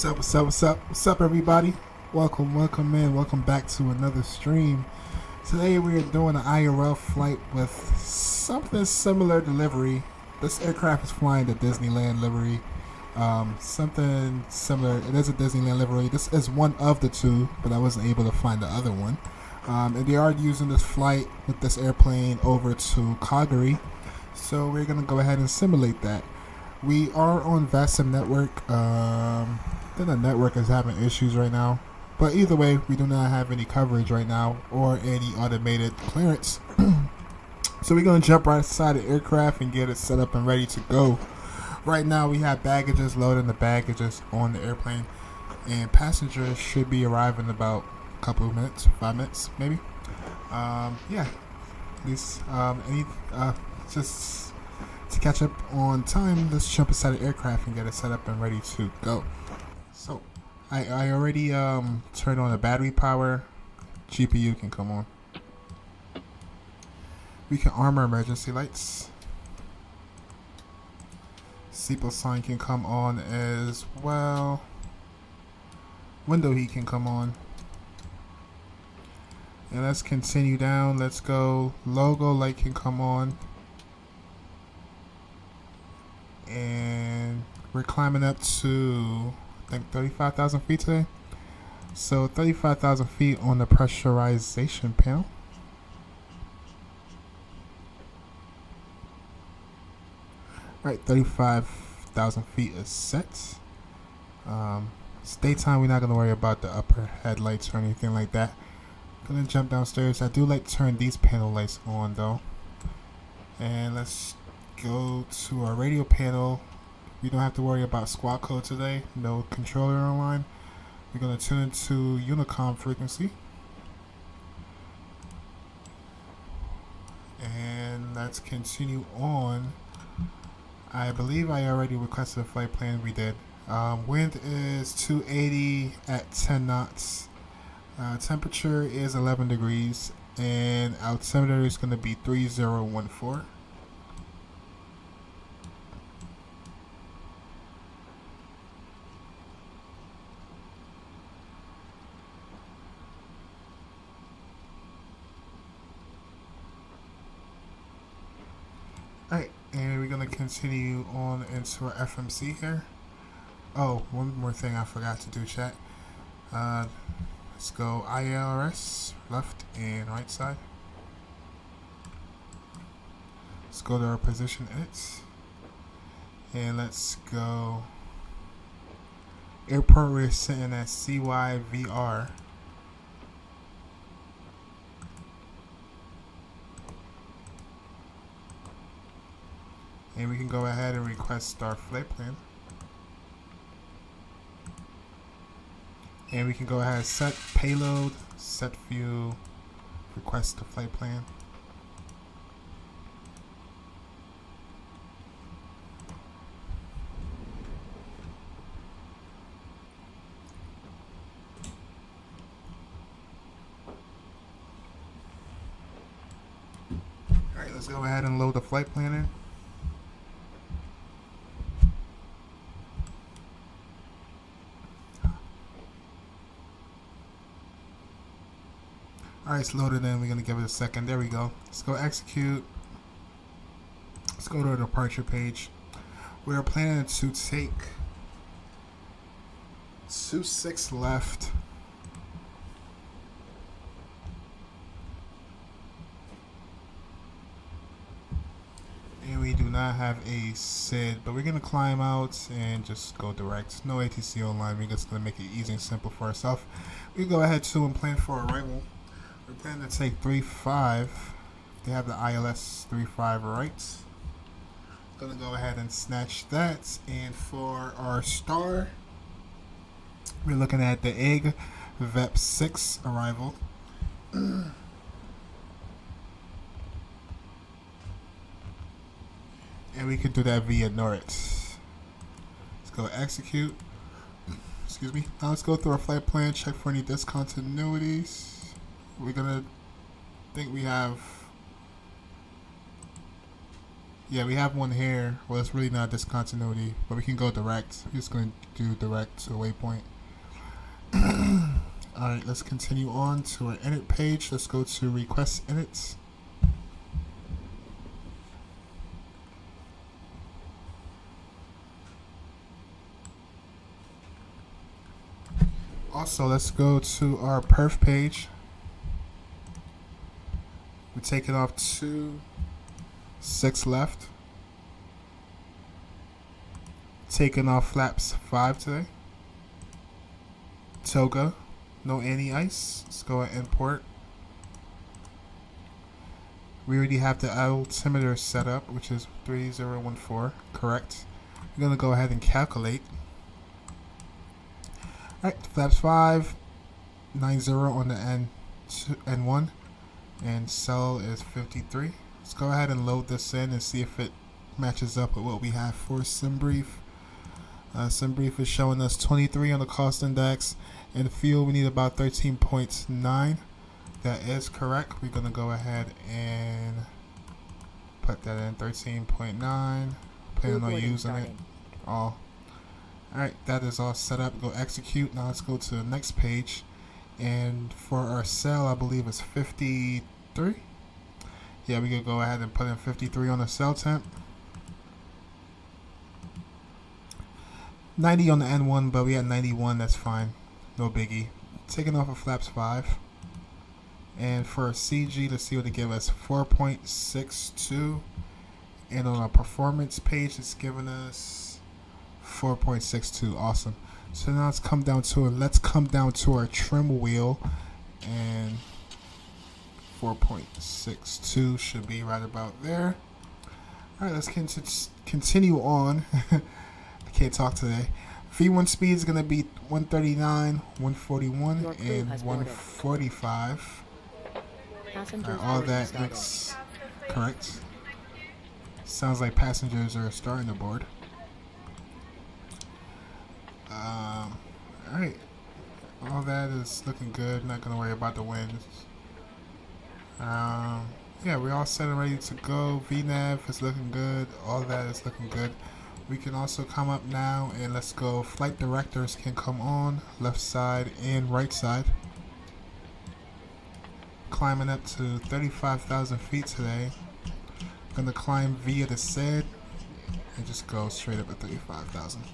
What's up, everybody? Welcome in. Welcome back to another stream. Today we are doing an IRL flight with something similar to livery. This aircraft is flying the Disneyland livery. Something similar. It is a Disneyland livery. This is one of the two, but I wasn't able to find the other one. And they are using this flight with this airplane over to Calgary. So we're going to go ahead and simulate that. We are on Vatsim network. Then the network is having issues right now. But either way, we do not have any coverage right now or any automated clearance. So we're going to jump right inside the aircraft and get it set up and ready to go. Right now we have baggages, loading the baggages on the airplane. And passengers should be arriving in about a couple of minutes, 5 minutes maybe. Yeah. At least, just to catch up on time, let's jump inside the aircraft and get it set up and ready to go. So, I already turned on the battery power. GPU can come on. We can arm our emergency lights. Seatbelt sign can come on as well. Window heat can come on. And let's continue down. Let's go. Logo light can come on. And we're climbing up to, I think, 35,000 feet today. So 35,000 feet on the pressurization panel. Right, 35,000 feet is set. It's daytime. We're not going to worry about the upper headlights or anything like that. Going to jump downstairs. I do like to turn these panel lights on though. And let's go to our radio panel. We don't have to worry about squawk code today. No controller online. We're going to tune into Unicom frequency. And let's continue on. I believe I already requested a flight plan. We did. Wind is 280 at 10 knots. Temperature is 11 degrees. And altimeter is going to be 3014. Alright, and we're going to continue on into our FMC here. Oh, one more thing I forgot to do, chat. Let's go ILRS, left and right side. Let's go to our position edits. And let's go. Airport, we're sitting at CYVR. And we can go ahead and request our flight plan. And we can go ahead and set payload, set fuel, request the flight plan. Alright, let's go ahead and load the flight plan in. Alright, it's loaded in. We're going to give it a second. There we go. Let's go execute. Let's go to the departure page. We are planning to take 26 left. And we do not have a SID, but we're going to climb out and just go direct. No ATC online. We're just going to make it easy and simple for ourselves. We go ahead too and plan for arrival. We're planning to take 35. They have the ILS 35 right. Gonna go ahead and snatch that. And for our star, we're looking at the egg VEP6 arrival. And we can do that via Norrit. Let's go execute. Excuse me. Now let's go through our flight plan, check for any discontinuities. We're gonna think we have, Yeah, we have one here. Well, it's really not discontinuity, but we can go direct. We're just going to do direct to waypoint. Alright, let's continue on to our init page. Let's go to request inits. Also, let's go to our perf page. We take it off 2, 6 left. Taking off flaps 5 today. Toga, no anti-ice. Let's go and import. We already have the altimeter set up, which is 3014, correct. We're going to go ahead and calculate. Alright, flaps 5, 90 on the N1, and cell is 53. Let's go ahead and load this in and see if it matches up with what we have for SimBrief. SimBrief is showing us 23 on the cost index, and fuel we need about 13.9. That is correct. We're going to go ahead and put that in 13.9. Planning on using it all. Alright, that is all set up. Go execute. Now let's go to the next page. And for our cell, I believe it's 53. Yeah, we could go ahead and put in 53 on the cell temp. 90 on the N1, but we had 91. That's fine. No biggie. Taking off of flaps 5. And for our CG, let's see what they give us. 4.62. And on our performance page, it's giving us 4.62. Awesome. So now let's come down to it. Let's come down to our trim wheel, and 4.62 should be right about there. All right, let's continue on. I can't talk today. V1 speed is going to be 139, 141, and 145. All that looks correct. Sounds like passengers are starting to board. Alright, all that is looking good. Not gonna worry about the winds. Yeah, we're all set and ready to go. VNAV is looking good. All that is looking good. We can also come up now and let's go. Flight directors can come on left side and right side. Climbing up to 35,000 feet today. Gonna climb via the SED and just go straight up at 35,000.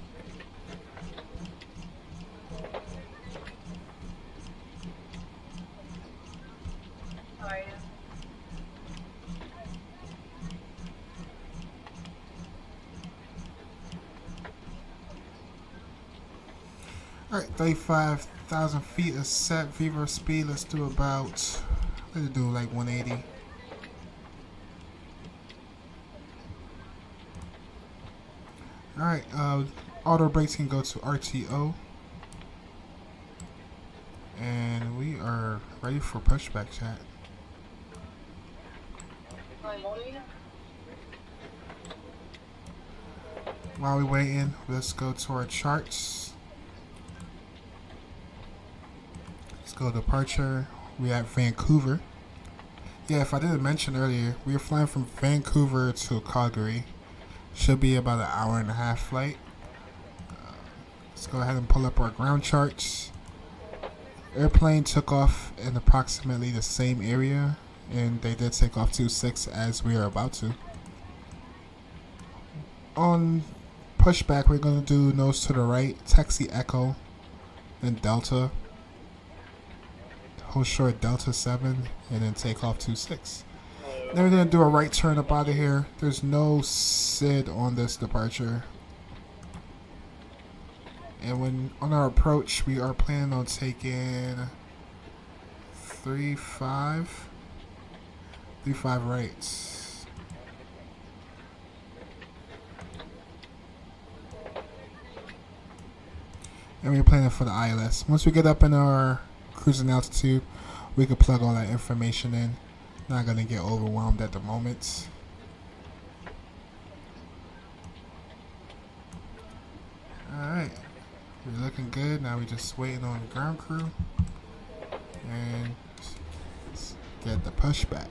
Alright, 35,000 feet is set. Cyvr speed, let's do about, let's do like 180. Alright, auto brakes can go to RTO. And we are ready for pushback, chat. While we're waiting, let's go to our charts. Let's go departure. We're at Vancouver. Yeah, if I didn't mention earlier, we are flying from Vancouver to Calgary. Should be about an hour and a half flight. Let's go ahead and pull up our ground charts. Airplane took off in approximately the same area, and they did take off 2.6 as we are about to. On pushback, we're going to do nose to the right, taxi echo, then delta, hold short delta 7, and then take off 2.6. Then we're going to do a right turn up out of here. There's no SID on this departure. And when on our approach, we are planning on taking 3.5 right. And we're planning for the ILS. Once we get up in our cruising altitude, we can plug all that information in. Not going to get overwhelmed at the moment. Alright. We're looking good. Now we're just waiting on the ground crew. And get the pushback.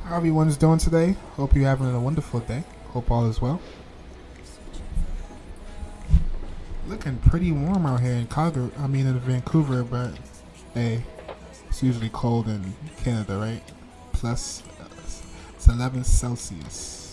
How everyone's doing today? Hope you're having a wonderful day. Hope all is well. Looking pretty warm out here in in Vancouver, but hey, it's usually cold in Canada, right? Plus, it's 11 Celsius.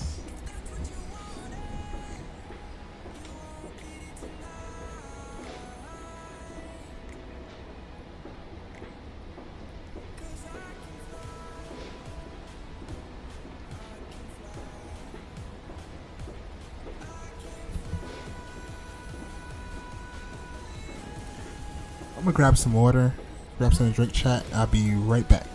I'm gonna grab some water, grab some to drink, chat. I'll be right back.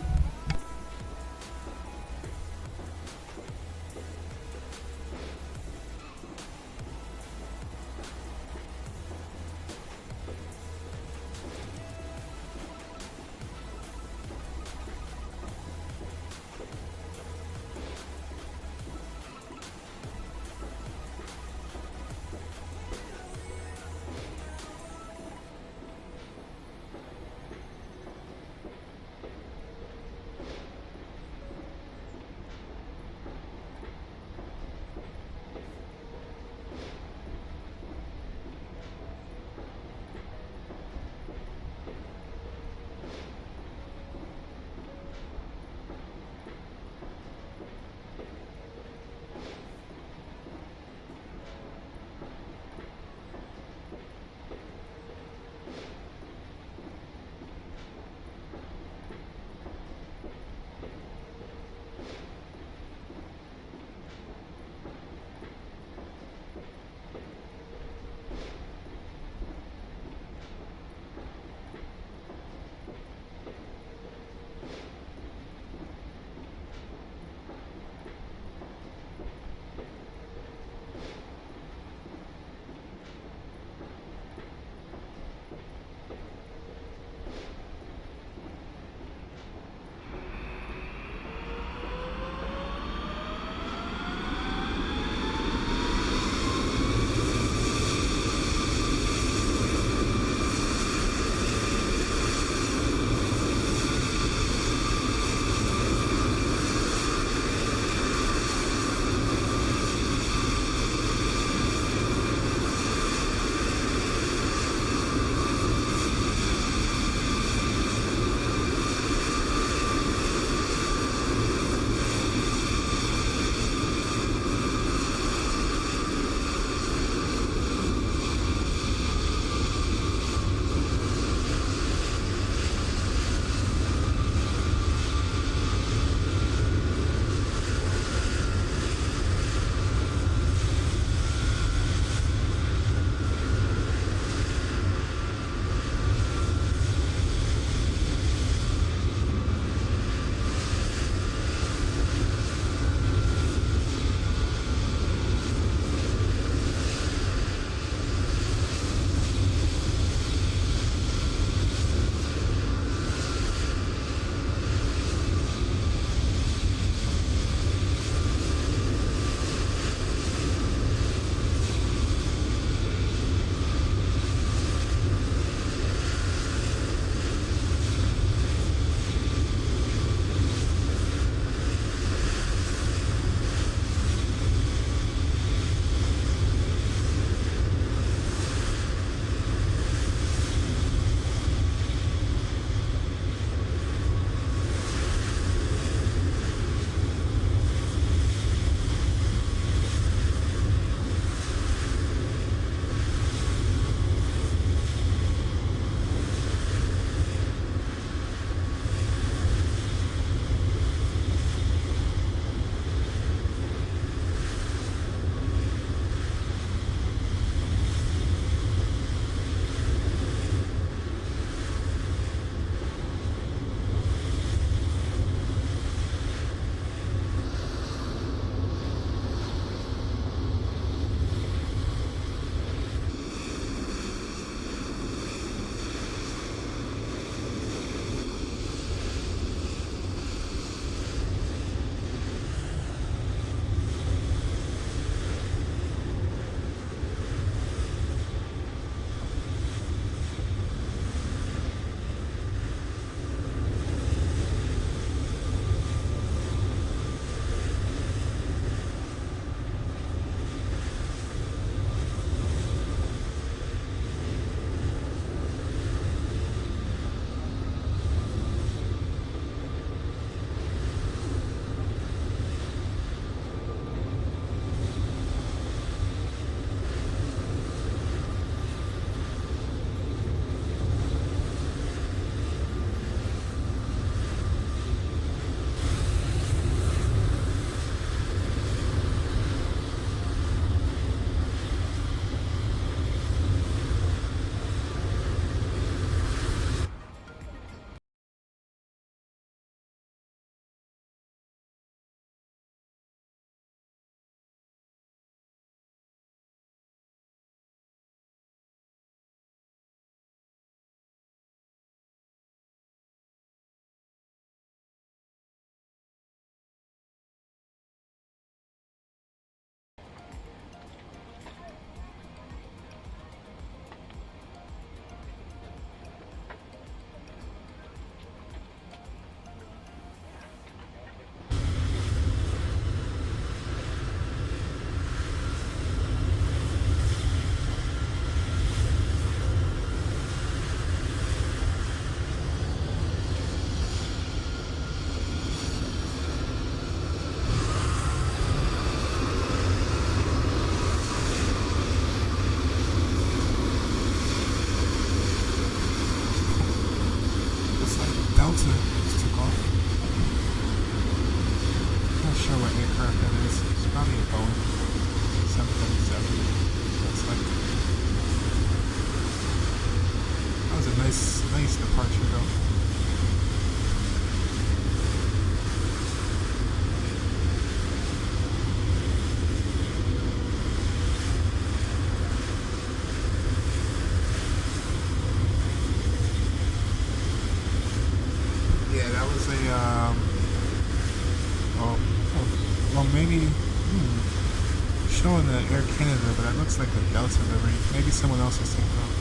Delta just took off. Not sure what aircraft that is. It's probably a Boeing 737. Looks like. That was a nice departure though. Yeah, that was a well maybe showing the Air Canada, but that looks like a Delta livery. Maybe someone else is taking off.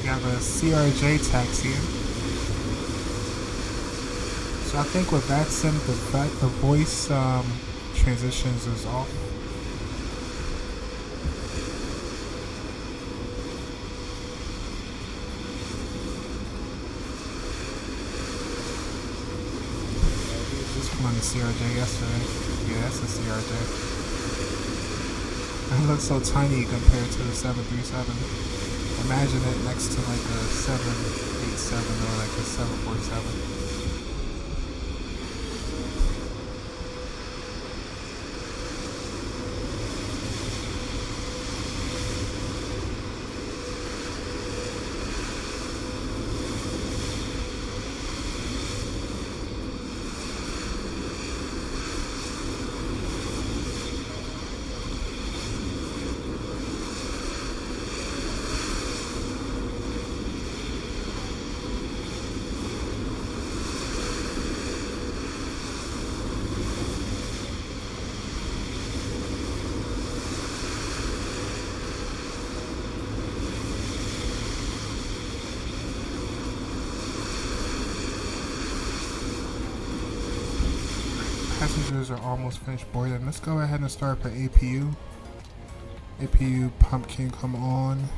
We have a CRJ taxiing. So I think with Vatsim, the voice transitions is off. Just flew the CRJ yesterday. Yeah, that's a CRJ. It looks so tiny compared to the 737. Imagine it next to like a 787 or like a 747. Passengers are almost finished boarding. Let's go ahead and start the APU. APU pump can come on.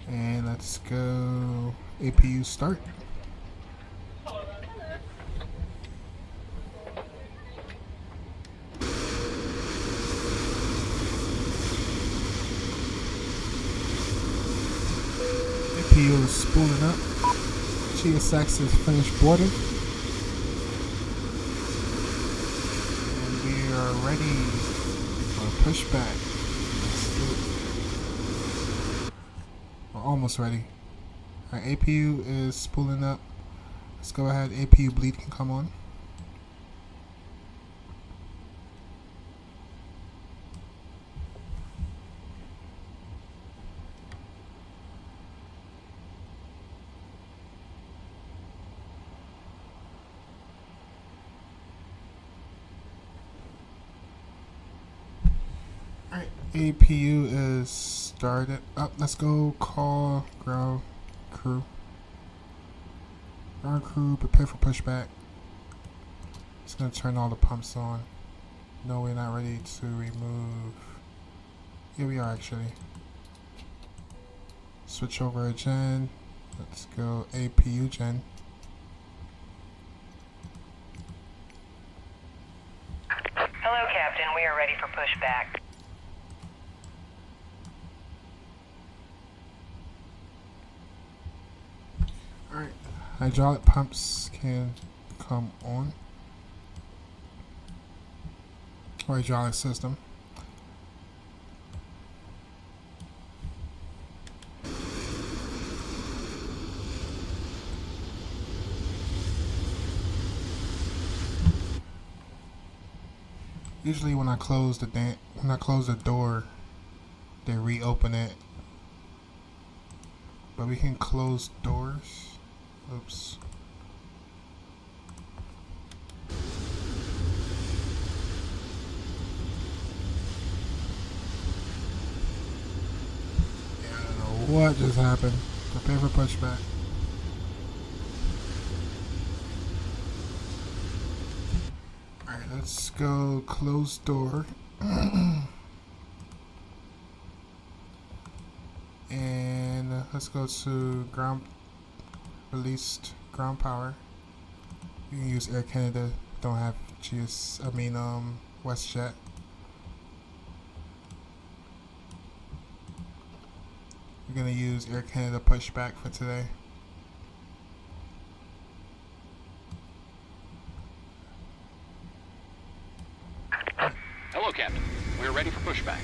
And let's go APU start. APU is spooling up. GSX is finished boarding. And we are ready for pushback. Let's do it. We're almost ready. Our APU is spooling up. Let's go ahead. APU bleed can come on. Alright, APU is started up. Let's go call ground crew. Ground crew, prepare for pushback. Just gonna turn all the pumps on. No, we're not ready to remove. Here we are actually. Switch over a gen. Let's go APU gen. Hello, Captain. We are ready for pushback. Hydraulic pumps can come on. Hydraulic system. Usually when I close the door, they reopen it. But we can close doors. Oops. Yeah, I don't know what just happened. Prepare for pushback. Alright, let's go close door. And let's go to released ground power. You can use Air Canada, don't have Westjet. We're gonna use Air Canada pushback for today. Hello, Captain. We're ready for pushback.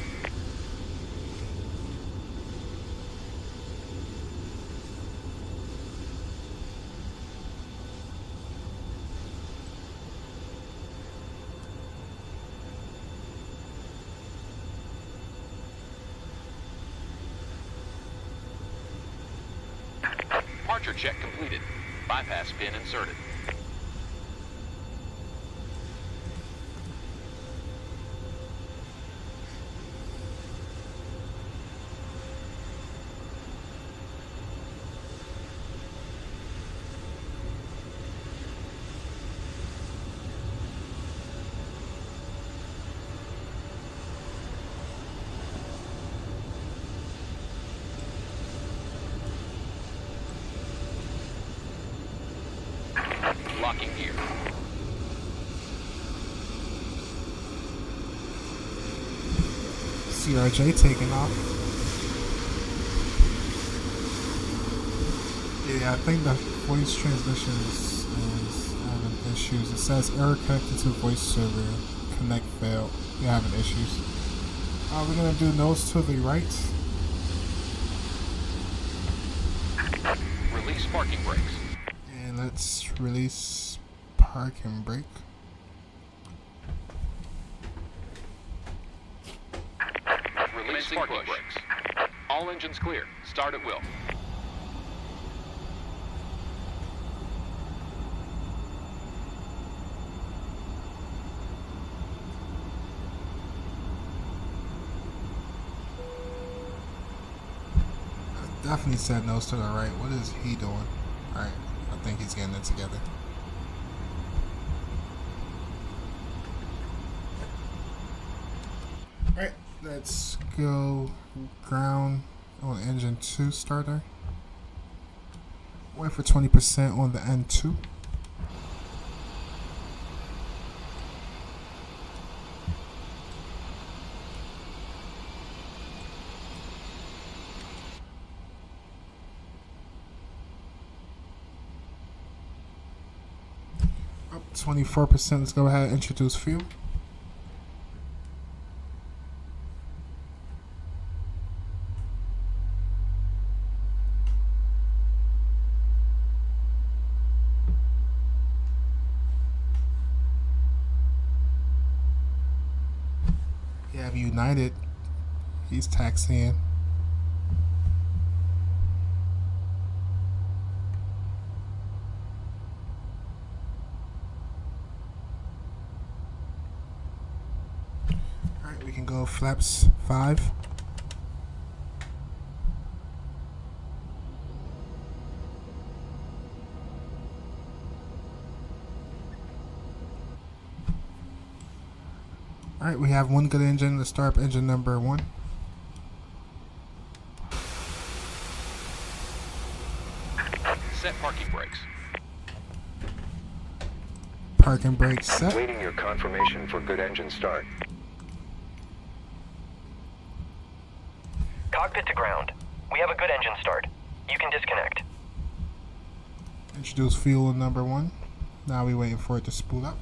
Departure check completed. Bypass pin inserted. Locking gear. CRJ taking off. Yeah, I think the voice transmission is having issues. It says error connected to voice server. Connect failed. You're having issues. We're gonna do nose to the right. Release parking brakes. And let's release park and brake. Releasing parking brakes. All engines clear. Start at will. Definitely said nose to the right. What is he doing? Alright, I think he's getting it together. Alright, let's go ground on engine 2 starter. Wait for 20% on the N2. Up 24%. Let's go ahead and introduce fuel. You have United. He's taxiing. Alright, we can go flaps 5. Alright, we have one good engine. Let's start up engine number 1. Set parking brakes. Parking brake set. Waiting your confirmation for good engine start. Cockpit to ground. We have a good engine start. You can disconnect. Introduce fuel number 1. Now we're waiting for it to spool up.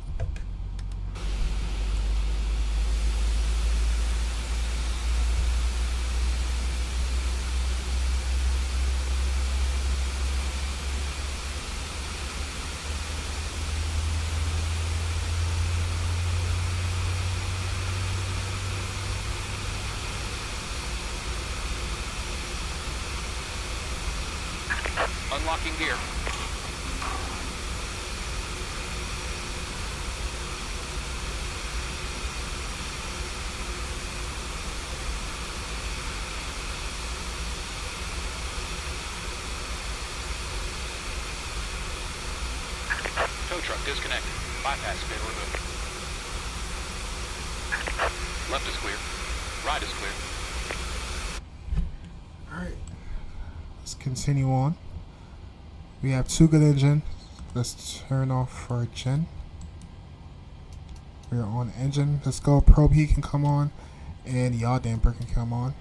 Unlocking gear. Tow truck disconnected. Bypass bin removed. Left is clear. Right is clear. Alright, let's continue on. We have 2 good engine. Let's turn off our gen. We're on engine. Let's go. Probe heat can come on, and yaw damper can come on.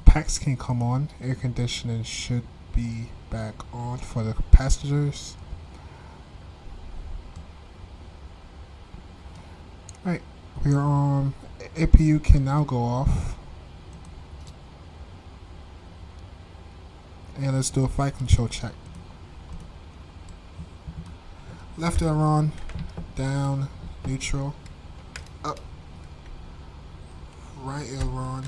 Packs can come on. Air conditioning should be back on for the passengers. Right, we're on. APU can now go off. And let's do a flight control check. Left aileron, down, neutral, up. Right aileron,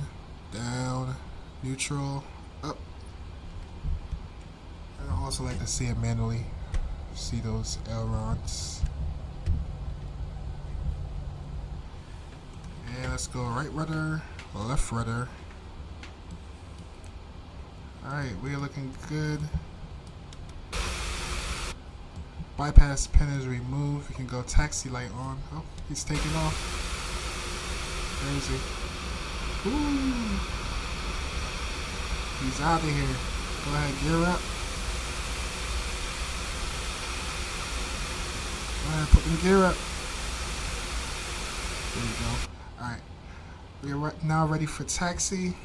down, neutral, up. And I also like to see it manually. See those ailerons. And let's go right rudder, left rudder. Alright, we're looking good. Bypass pin is removed. We can go taxi light on. Oh, he's taking off. Where is he? Ooh. He's out of here. Go ahead, gear up. Go ahead, put them gear up. There you go. Alright. We're now ready for taxi.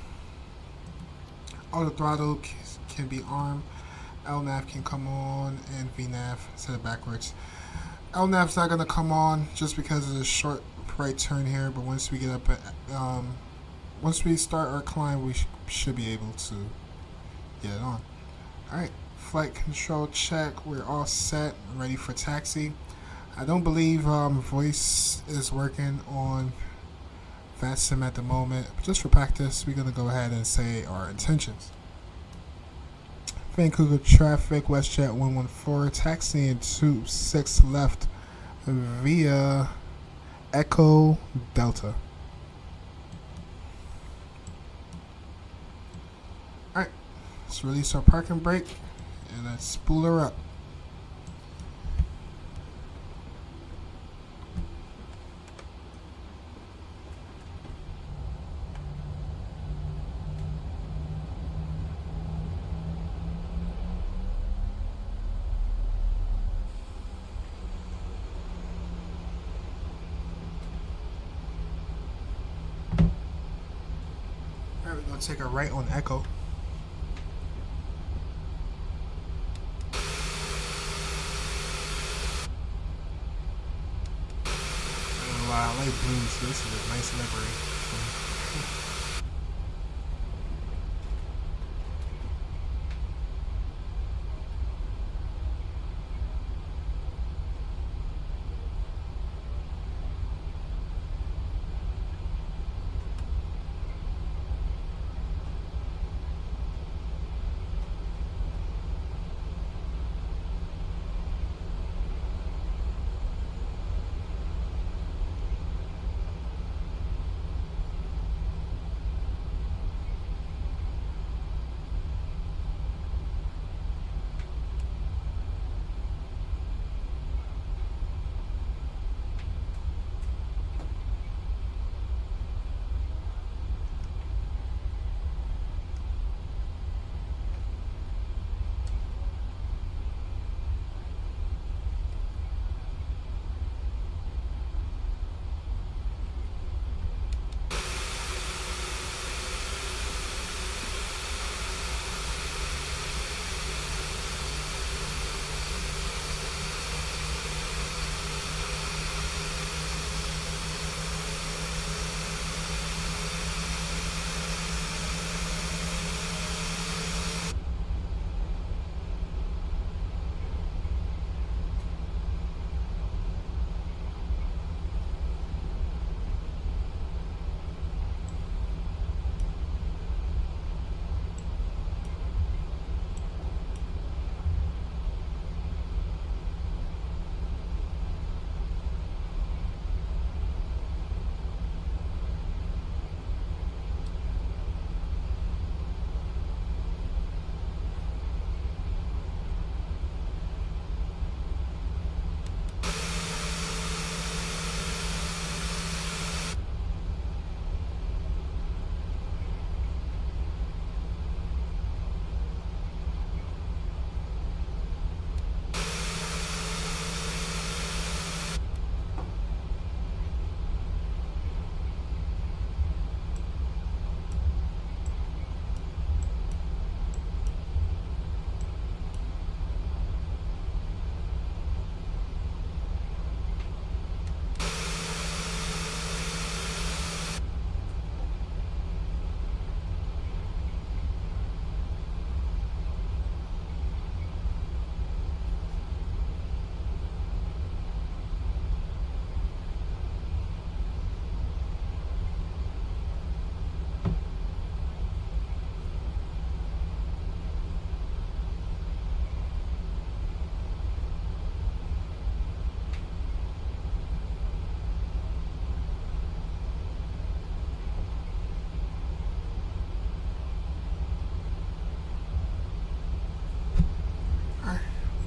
Auto throttle can be armed. LNAV can come on, and VNAV set it backwards. LNAV's not gonna come on just because of a short right turn here, but once we get up at, once we start our climb, we should be able to get it on. Alright, flight control check. We're all set, ready for taxi. I don't believe voice is working on Vatsim at the moment. But just for practice, we're gonna go ahead and say our intentions. Vancouver traffic, Westjet 114, taxiing 26 left via Echo Delta. Alright, let's release our parking brake and let's spool her up. Alright, we're going to take a right on Echo. I like blue, so this is a nice livery.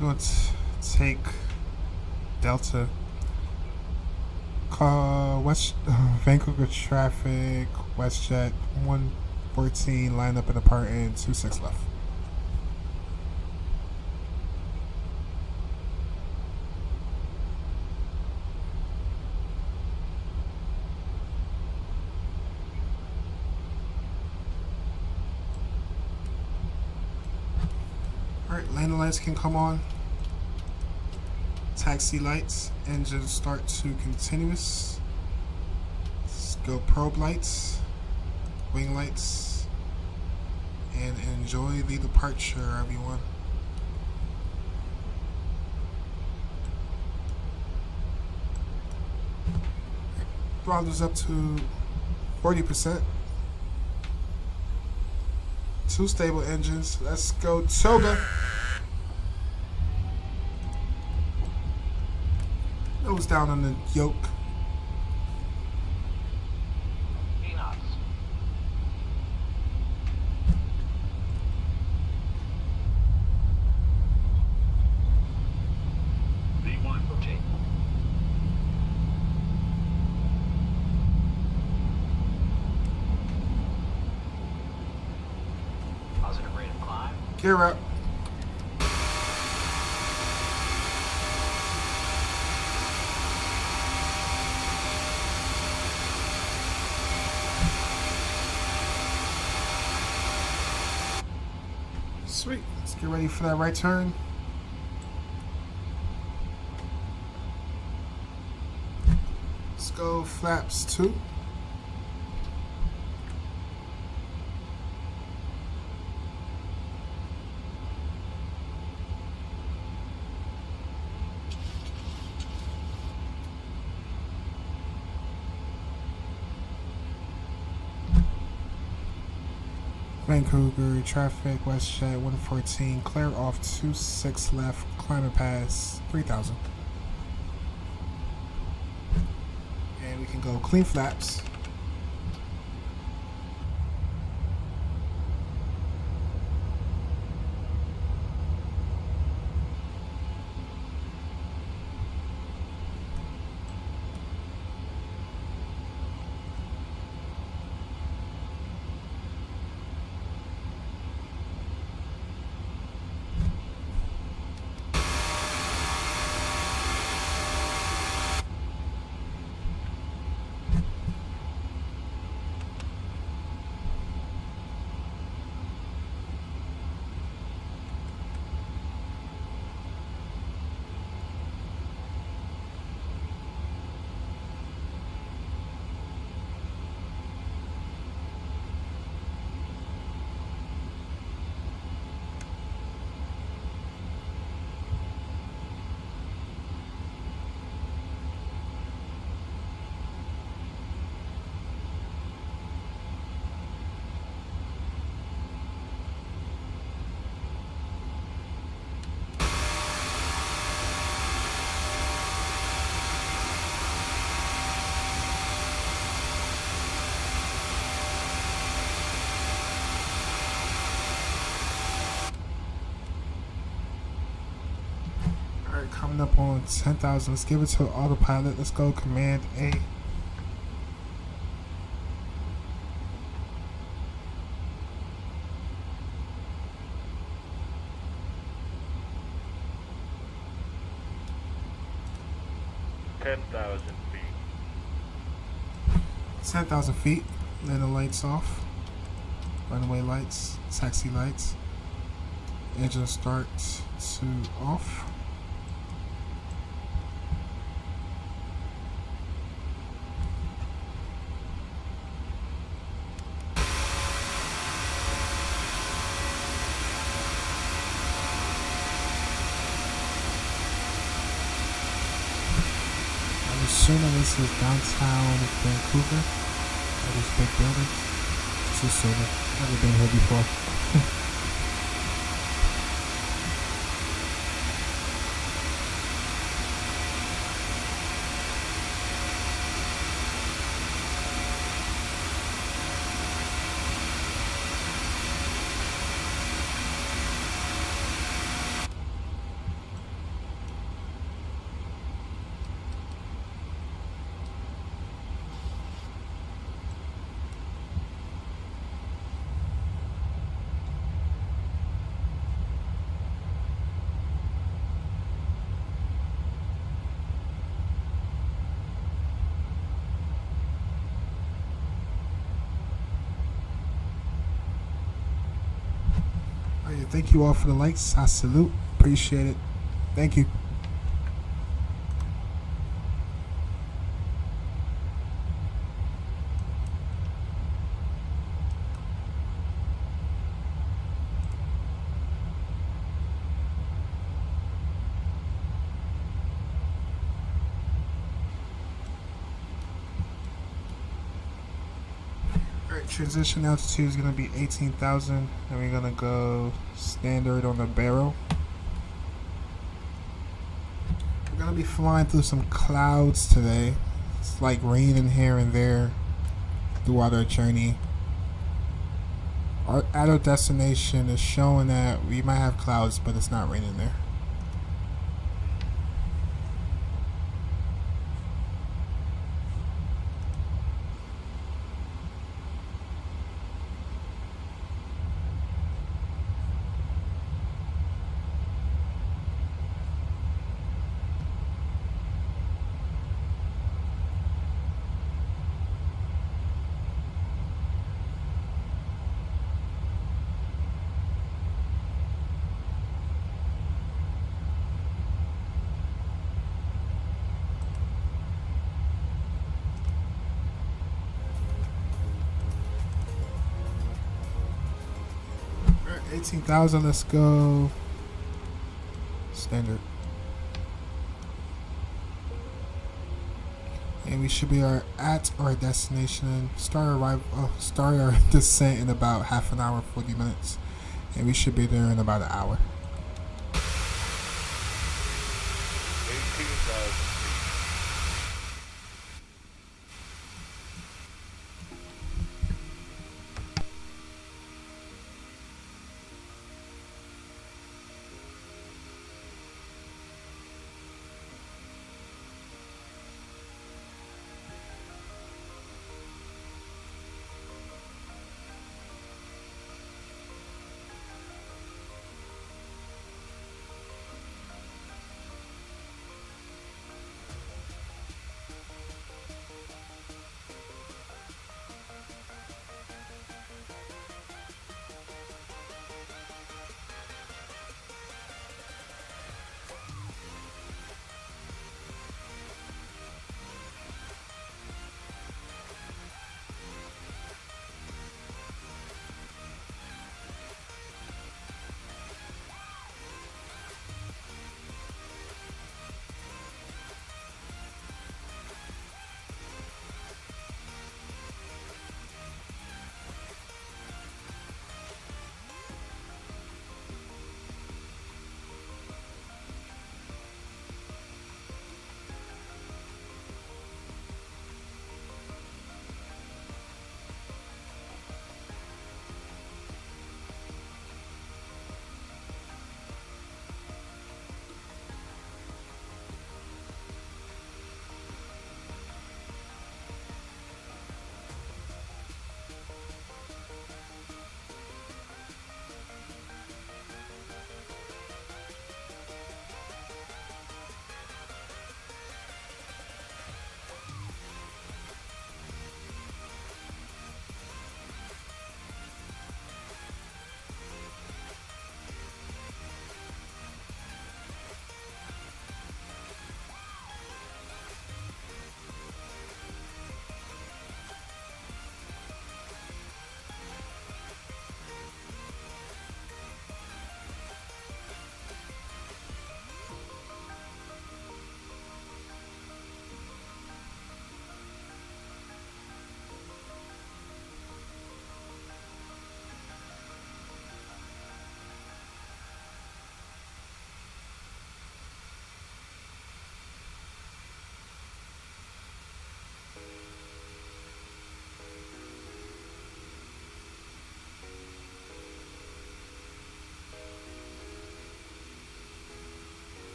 going to take Delta. Call Vancouver traffic, Westjet 114, line up and depart in 26 left. Alright, landing lights can come on. Taxi lights, engine start to continuous. Let's go probe lights, wing lights, and enjoy the departure, everyone. Throttles up to 40%. 2 stable engines. Let's go Toga. Nose down on the yoke. Positive rate of climb. Gear up. Sweet. Let's get ready for that right turn. Let's go flaps 2. Vancouver traffic, Westjet 114, clear off 26 left, climate pass 3000. And we can go clean flaps. Coming up on 10,000. Let's give it to autopilot. Let's go Command A. feet. 10,000 feet. Then the lights off. Runway lights. Taxi lights. Engine start to off. Assuming this is downtown Vancouver. All these big buildings. Just assuming. Never been here before. thank you all for the likes. I salute. Appreciate it. Thank you. Alright, transition altitude is going to be 18,000, and we're going to go standard on the barrel. We're going to be flying through some clouds today. It's like raining here and there throughout our journey. At our destination is showing that we might have clouds, but it's not raining there. Alright, 18,000, let's go standard. And we should be at our destination. Start our descent in about half an hour, 40 minutes. And we should be there in about an hour. 18,000.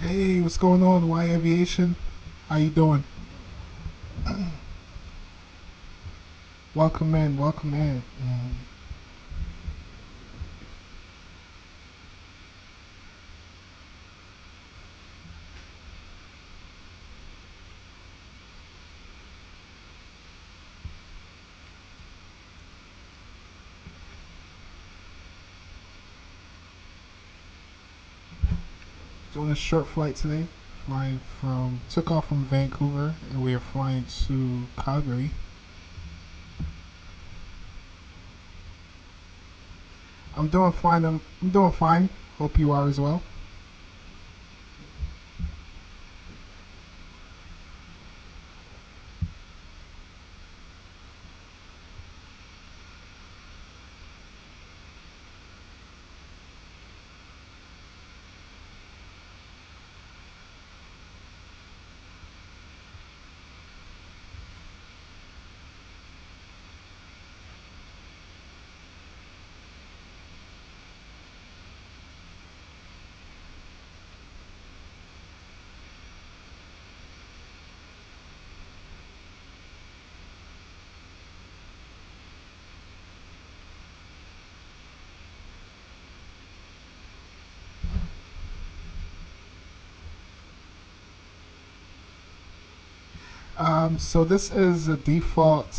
Hey, what's going on, Y Aviation? How you doing? Welcome in, welcome in. Doing a short flight today. Took off from Vancouver and we are flying to Calgary. I'm doing fine. I'm doing fine. Hope you are as well. So this is a default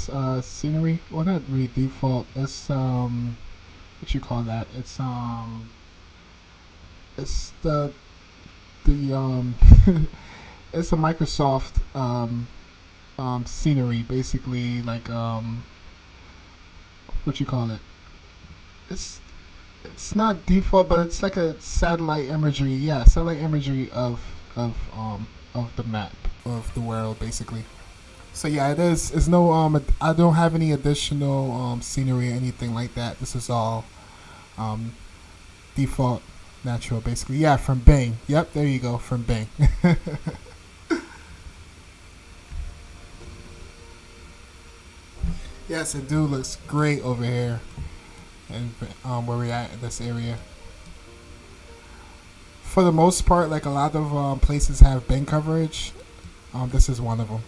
scenery. Well, not really default. It's what you call that? It's the it's a Microsoft scenery, basically like what you call it? It's it's not default, but it's like a satellite imagery. Yeah, satellite imagery of the map of the world, basically. So yeah, it is. It's no I don't have any additional scenery or anything like that. This is all um default natural, basically. Yeah, from Bing. Yep, there you go, from Bing. Yes, it do looks great over here, and where we're at in this area. For the most part, like a lot of places have Bing coverage. This is one of them.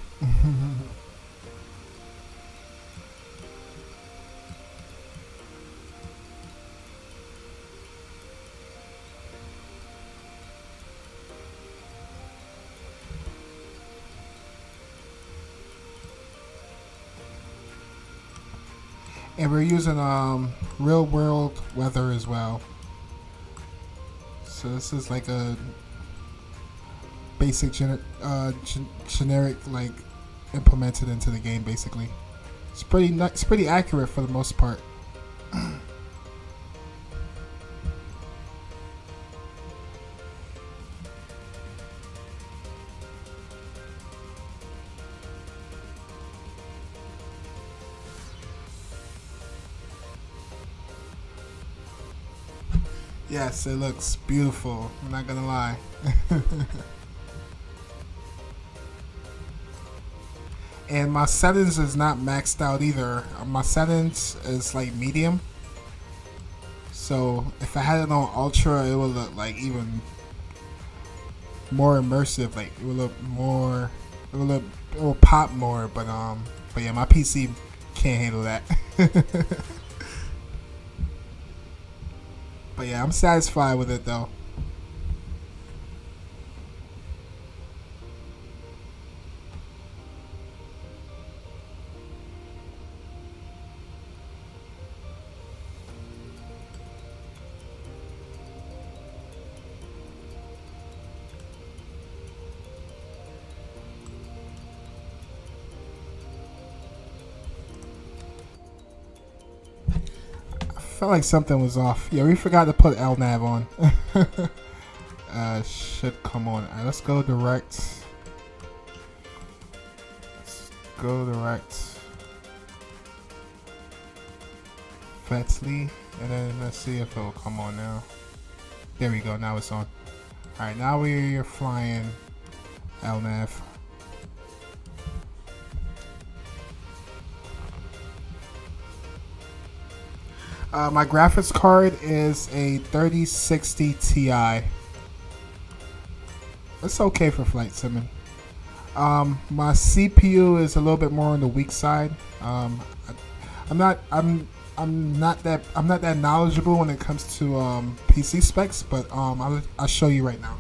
And we're using real world weather as well. So this is like a basic generic, like implemented into the game, basically. It's pretty accurate for the most part. Yes, it looks beautiful. I'm not gonna lie. And my settings is not maxed out either. My settings is like medium. So if I had it on ultra, it would look like even more immersive. Like it would look more. It will pop more. But yeah, my PC can't handle that. But yeah, I'm satisfied with it though. Felt like something was off. Yeah, we forgot to put LNAV on. Should come on. Alright, let's go direct. Let's go direct. Vatsim, and then let's see if it'll come on now. There we go. Now it's on. Alright, now we're flying LNAV. My graphics card is a 3060 Ti. It's okay for flight simming. My CPU is a little bit more on the weak side. I'm not that knowledgeable when it comes to PC specs, but I'll show you right now.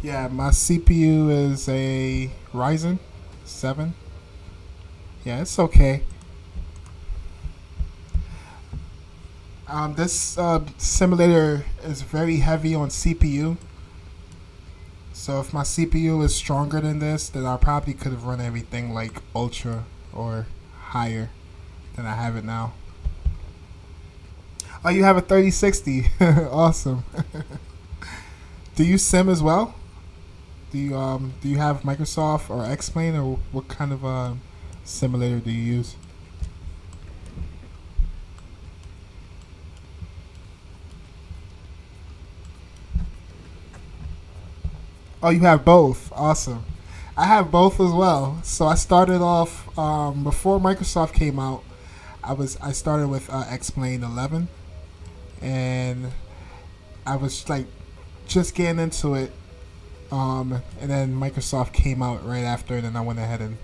Yeah, my CPU is a Ryzen 7. Yeah, it's okay. This simulator is very heavy on CPU. So if my CPU is stronger than this, then I probably could have run everything like ultra or higher than I have it now. Oh, you have a 3060. Awesome. Do you sim as well? Do you have Microsoft or X-Plane, or what kind of simulator do you use? Oh, you have both. Awesome. I have both as well. So I started off before Microsoft came out. I started with X-Plane 11, and I was like just getting into it. And then Microsoft came out right after, and then I went ahead and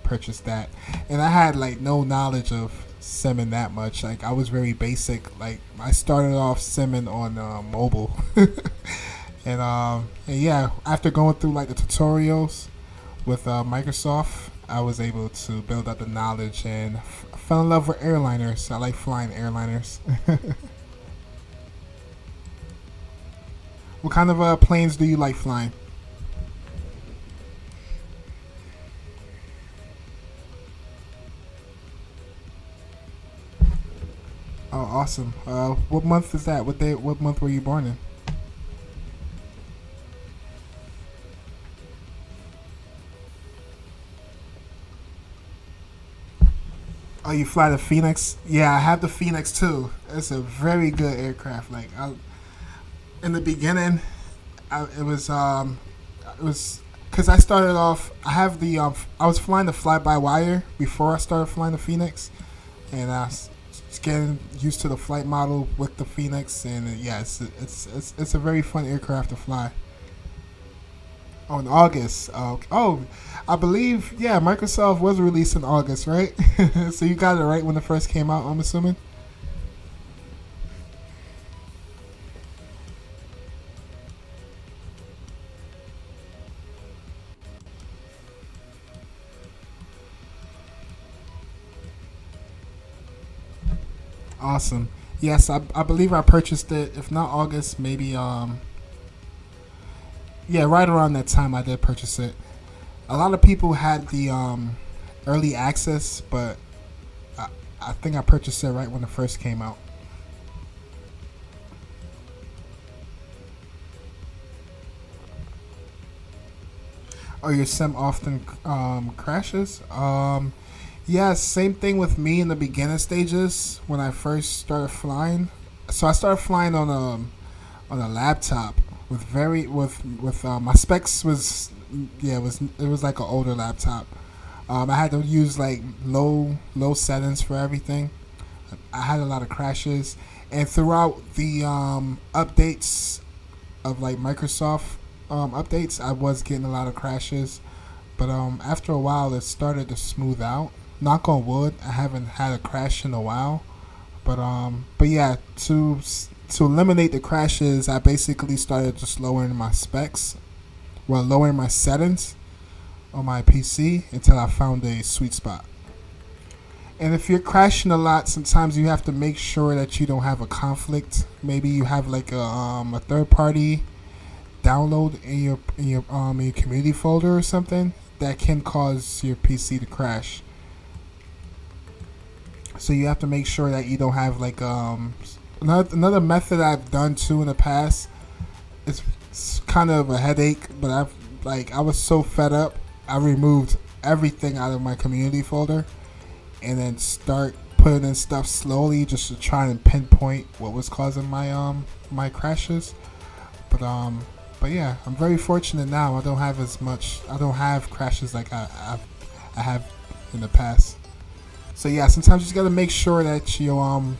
purchased that. And I had like no knowledge of simming that much. Like I was very basic. Like I started off simming on mobile. And yeah, after going through like the tutorials with Microsoft, I was able to build up the knowledge and fell in love with airliners. I like flying airliners. What kind of planes do you like flying? Oh, awesome. What month is that? What month were you born in? Oh, you fly the Phoenix? Yeah, I have the Phoenix too. It's a very good aircraft. Like, in the beginning, it was because I started off. I have the I was flying the fly-by-wire before I started flying the Phoenix, and I was getting used to the flight model with the Phoenix, and yeah, it's a very fun aircraft to fly. Oh, in August. Oh, I believe, yeah, Microsoft was released in August, right? So you got it right when it first came out, I'm assuming? Awesome. Yes, I believe I purchased it, if not August, maybe, yeah, right around that time I did purchase it. A lot of people had the early access, but I think I purchased it right when it first came out. Oh, your sim often crashes? Yeah, same thing with me in the beginner stages when I first started flying. So I started flying on a laptop with my specs was, yeah, it was like an older laptop. I had to use like low settings for everything. I had a lot of crashes, and throughout the updates of like Microsoft updates, I was getting a lot of crashes. But after a while, it started to smooth out. Knock on wood, I haven't had a crash in a while. But yeah, to eliminate the crashes, I basically started just lowering my specs, lowering my settings on my PC until I found a sweet spot. And if you're crashing a lot, sometimes you have to make sure that you don't have a conflict. Maybe you have like a third party download in your community folder or something that can cause your PC to crash. So you have to make sure that you don't have like another method I've done too in the past. It's kind of a headache, but I was so fed up, I removed everything out of my community folder and then start putting in stuff slowly just to try and pinpoint what was causing my my crashes. But yeah, I'm very fortunate now. I don't have crashes like I have in the past. So yeah, sometimes you just gotta make sure that you're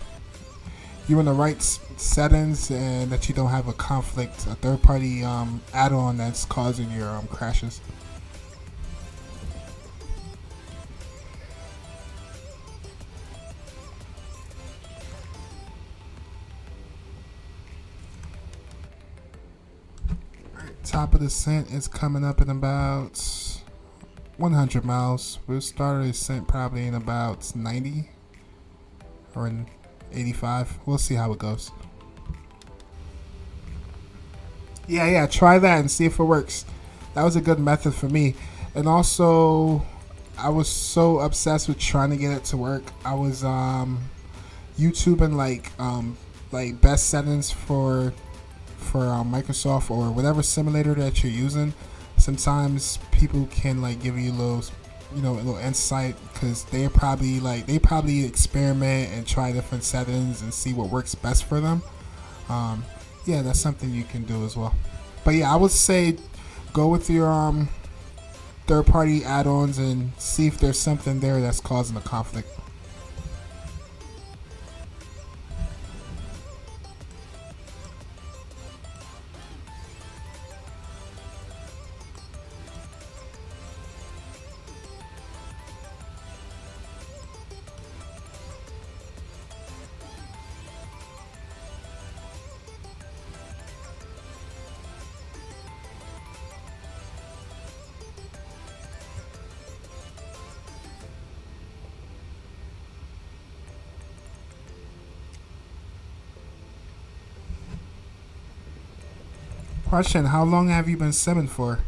in the right settings and that you don't have a conflict, a third party add-on that's causing your crashes. Top of the descent is coming up in about 100 miles. We'll start our descent probably in about 90 or in 85. We'll see how it goes. Yeah, try that and see if it works. That was a good method for me. And also, I was so obsessed with trying to get it to work. I was YouTubing like best settings for Microsoft or whatever simulator that you're using. Sometimes people can like give you a little insight because they probably experiment and try different settings and see what works best for them. Yeah, that's something you can do as well. But yeah, I would say go with your third party add-ons and see if there's something there that's causing a conflict. Question, how long have you been simming for?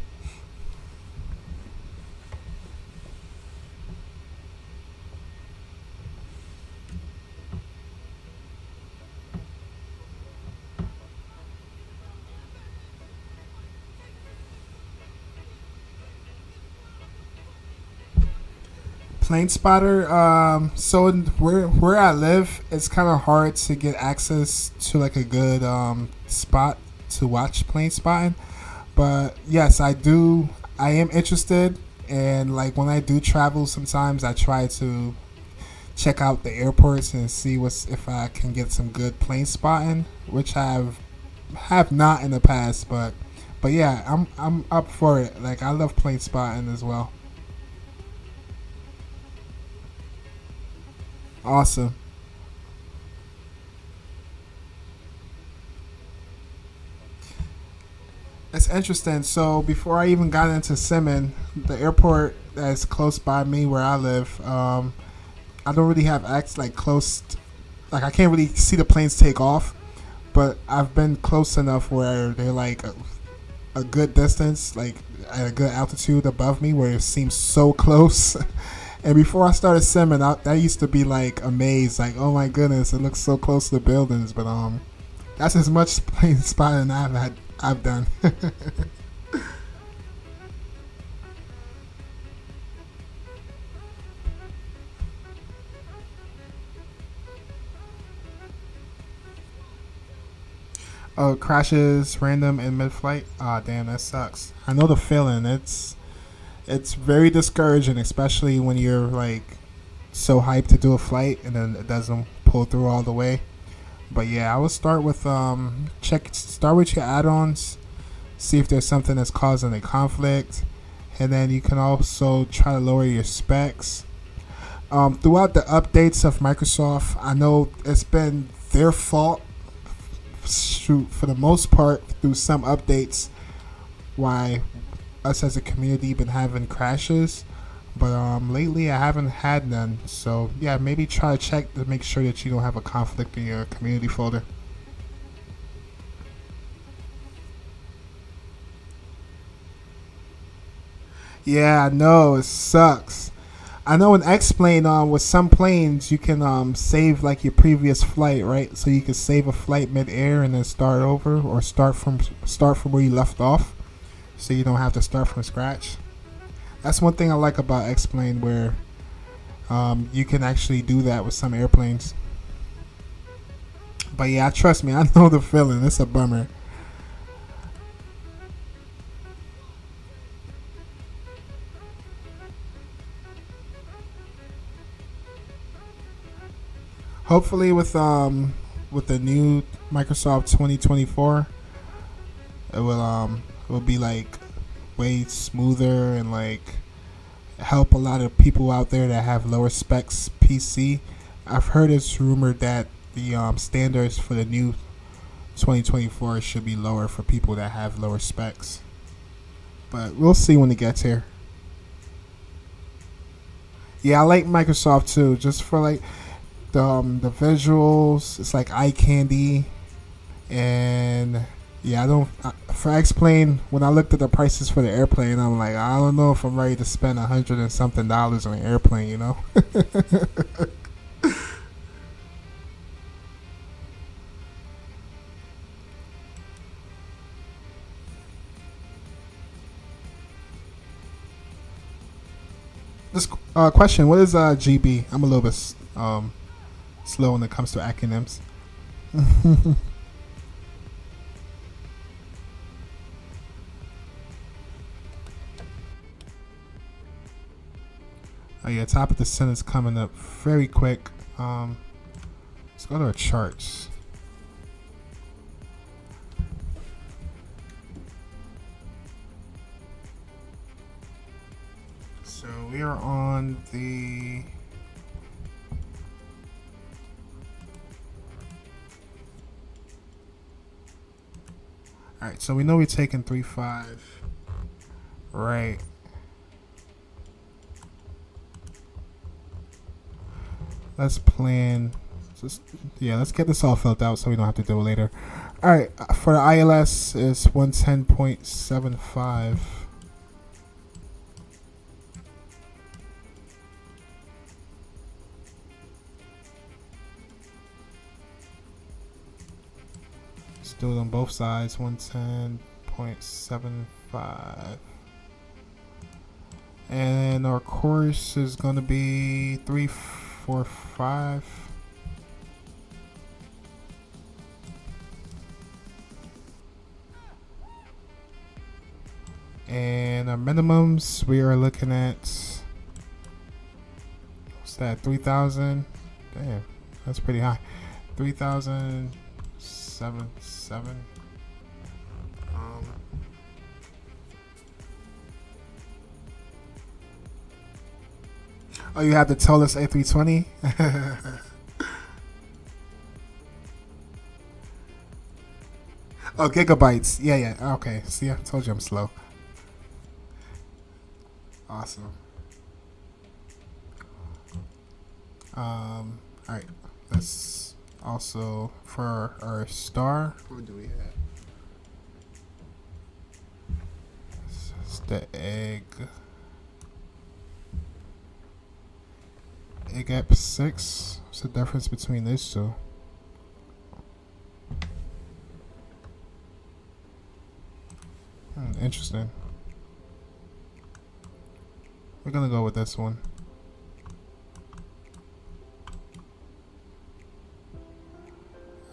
Plane spotter. So where I live, it's kind of hard to get access to like a good spot to watch plane spotting. But yes, I do. I am interested, and like when I do travel, sometimes I try to check out the airports and see if I can get some good plane spotting, which I have not in the past. But yeah, I'm up for it. Like I love plane spotting as well. Awesome. It's interesting. So before I even got into simming, the airport that's close by me where I live, I don't really have access like close. Like I can't really see the planes take off, but I've been close enough where they're like a good distance, like at a good altitude above me, where it seems so close. And before I started simming, that used to be like amazed, like oh my goodness, it looks so close to the buildings. But that's as much plane spotting I've done. Oh, crashes random in mid-flight. Ah, damn, that sucks. I know the feeling. It's very discouraging, especially when you're like so hyped to do a flight and then it doesn't pull through all the way. But yeah, I would start with start with your add-ons, see if there's something that's causing a conflict, and then you can also try to lower your specs. Throughout the updates of Microsoft, I know it's been their fault, for the most part, through some updates, why us as a community been having crashes. But lately I haven't had none. So yeah, maybe try to check to make sure that you don't have a conflict in your community folder. Yeah, I know it sucks. I know in X-Plane, with some planes you can save like your previous flight, right? So you can save a flight mid-air and then start over, or start from where you left off, so you don't have to start from scratch. That's one thing I like about X-Plane, where you can actually do that with some airplanes. But yeah, trust me, I know the feeling. It's a bummer. Hopefully with the new Microsoft 2024, it will be like way smoother and like help a lot of people out there that have lower specs PC. I've heard it's rumored that the standards for the new 2024 should be lower for people that have lower specs, but we'll see when it gets here. Yeah, I like Microsoft too, just for like the visuals. It's like eye candy, and yeah, for X-Plane, when I looked at the prices for the airplane, I'm like, I don't know if I'm ready to spend $100 and something on an airplane, you know. This question: what is GB? I'm a little bit slow when it comes to acronyms. Oh yeah, top of the sentence coming up very quick. Let's go to our charts. So we are on the Alright, so we know we're taking 3.5. Right. Let's plan. Let's get this all filled out so we don't have to do it later. Alright, for the ILS is 110.75. Let's do it on both sides. 110.75. And our course is going to be 345. And our minimums, we are looking at, what's that, 3,000? Damn, that's pretty high. 3,077. Oh, you have the TOLUS A320? Oh, gigabytes. Yeah. Okay. See, I told you I'm slow. Awesome. Alright. Let's also, for our star, what do we have? This is the egg. Egg 6. What's the difference between these two? Interesting. We're gonna go with this one.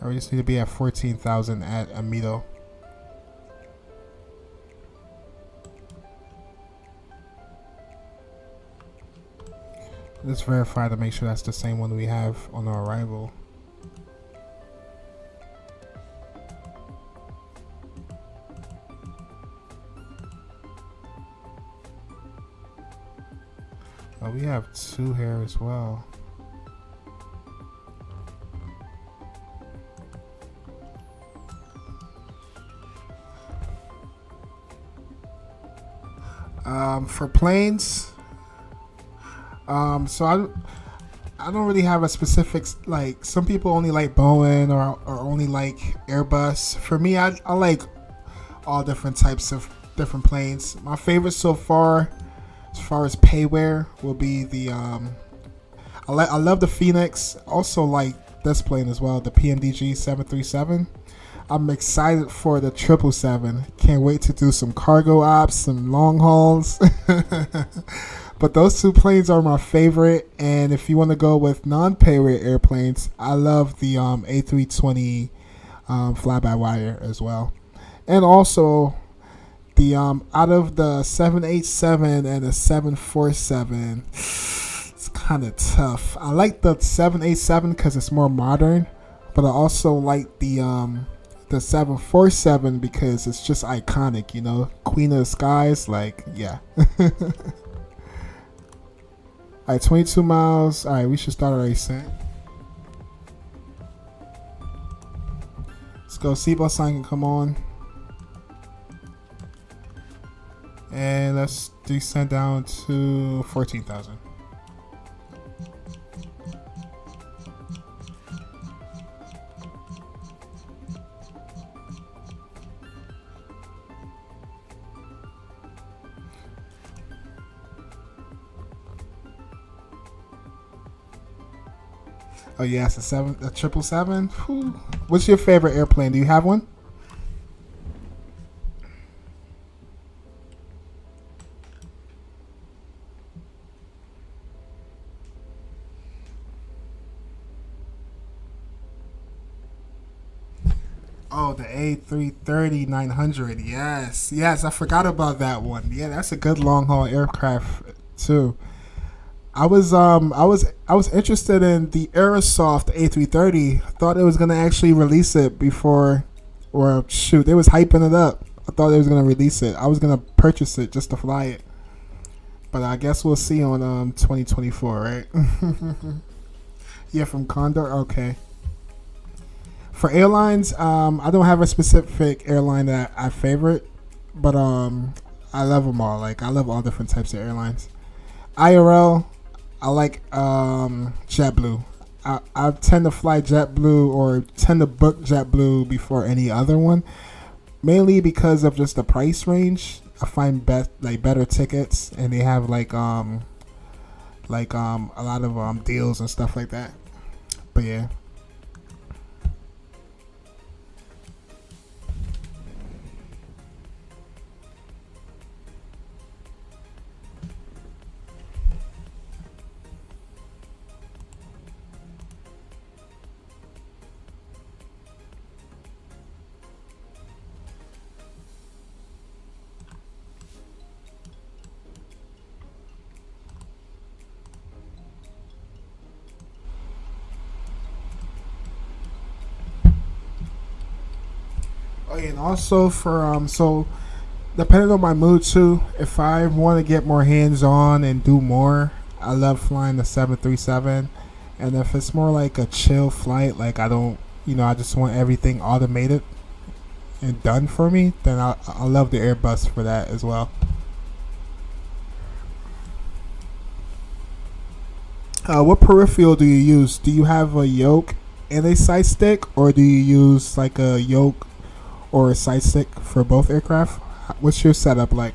We just need to be at 14,000 at Amito. Let's verify to make sure that's the same one we have on our arrival. Oh, we have 2 here as well. For planes, so I don't really have a specific, like, some people only like Boeing or only like Airbus. For me, I like all different types of different planes. My favorite so far, as far as payware, will be the I love the Phoenix. Also like this plane as well, the PMDG737. I'm excited for the 777. Can't wait to do some cargo ops, some long hauls. But those 2 planes are my favorite. And if you want to go with non-payware airplanes, I love the A320 fly-by-wire as well. And also the out of the 787 and the 747, it's kind of tough. I like the 787 because it's more modern, but I also like the 747 because it's just iconic. You know, Queen of the Skies. Like, yeah. All right, 22 miles. All right, we should start our ascent. Let's go. Seatbelt sign can come on. And let's descend down to 14,000. Oh yes, a 777. Whew. What's your favorite airplane? Do you have one? Oh, the A330-900. Yes, I forgot about that one. Yeah, that's a good long haul aircraft too. I was interested in the Aerosoft A330. Thought it was gonna actually release it before, or shoot, they was hyping it up. I thought they was gonna release it. I was gonna purchase it just to fly it, but I guess we'll see on 2024, right? Yeah, from Condor. Okay. For airlines, I don't have a specific airline that I favorite, but I love them all. Like, I love all different types of airlines. IRL, I like JetBlue. I tend to fly JetBlue or tend to book JetBlue before any other one, mainly because of just the price range. I find better tickets, and they have a lot of deals and stuff like that. But yeah. Oh, yeah, and also for so depending on my mood too, if I want to get more hands on and do more, I love flying the 737. And if it's more like a chill flight, like I don't, I just want everything automated and done for me, then I love the Airbus for that as well. What peripheral do you use? Do you have a yoke and a side stick, or do you use like a yoke or a side stick for both aircraft? What's your setup like?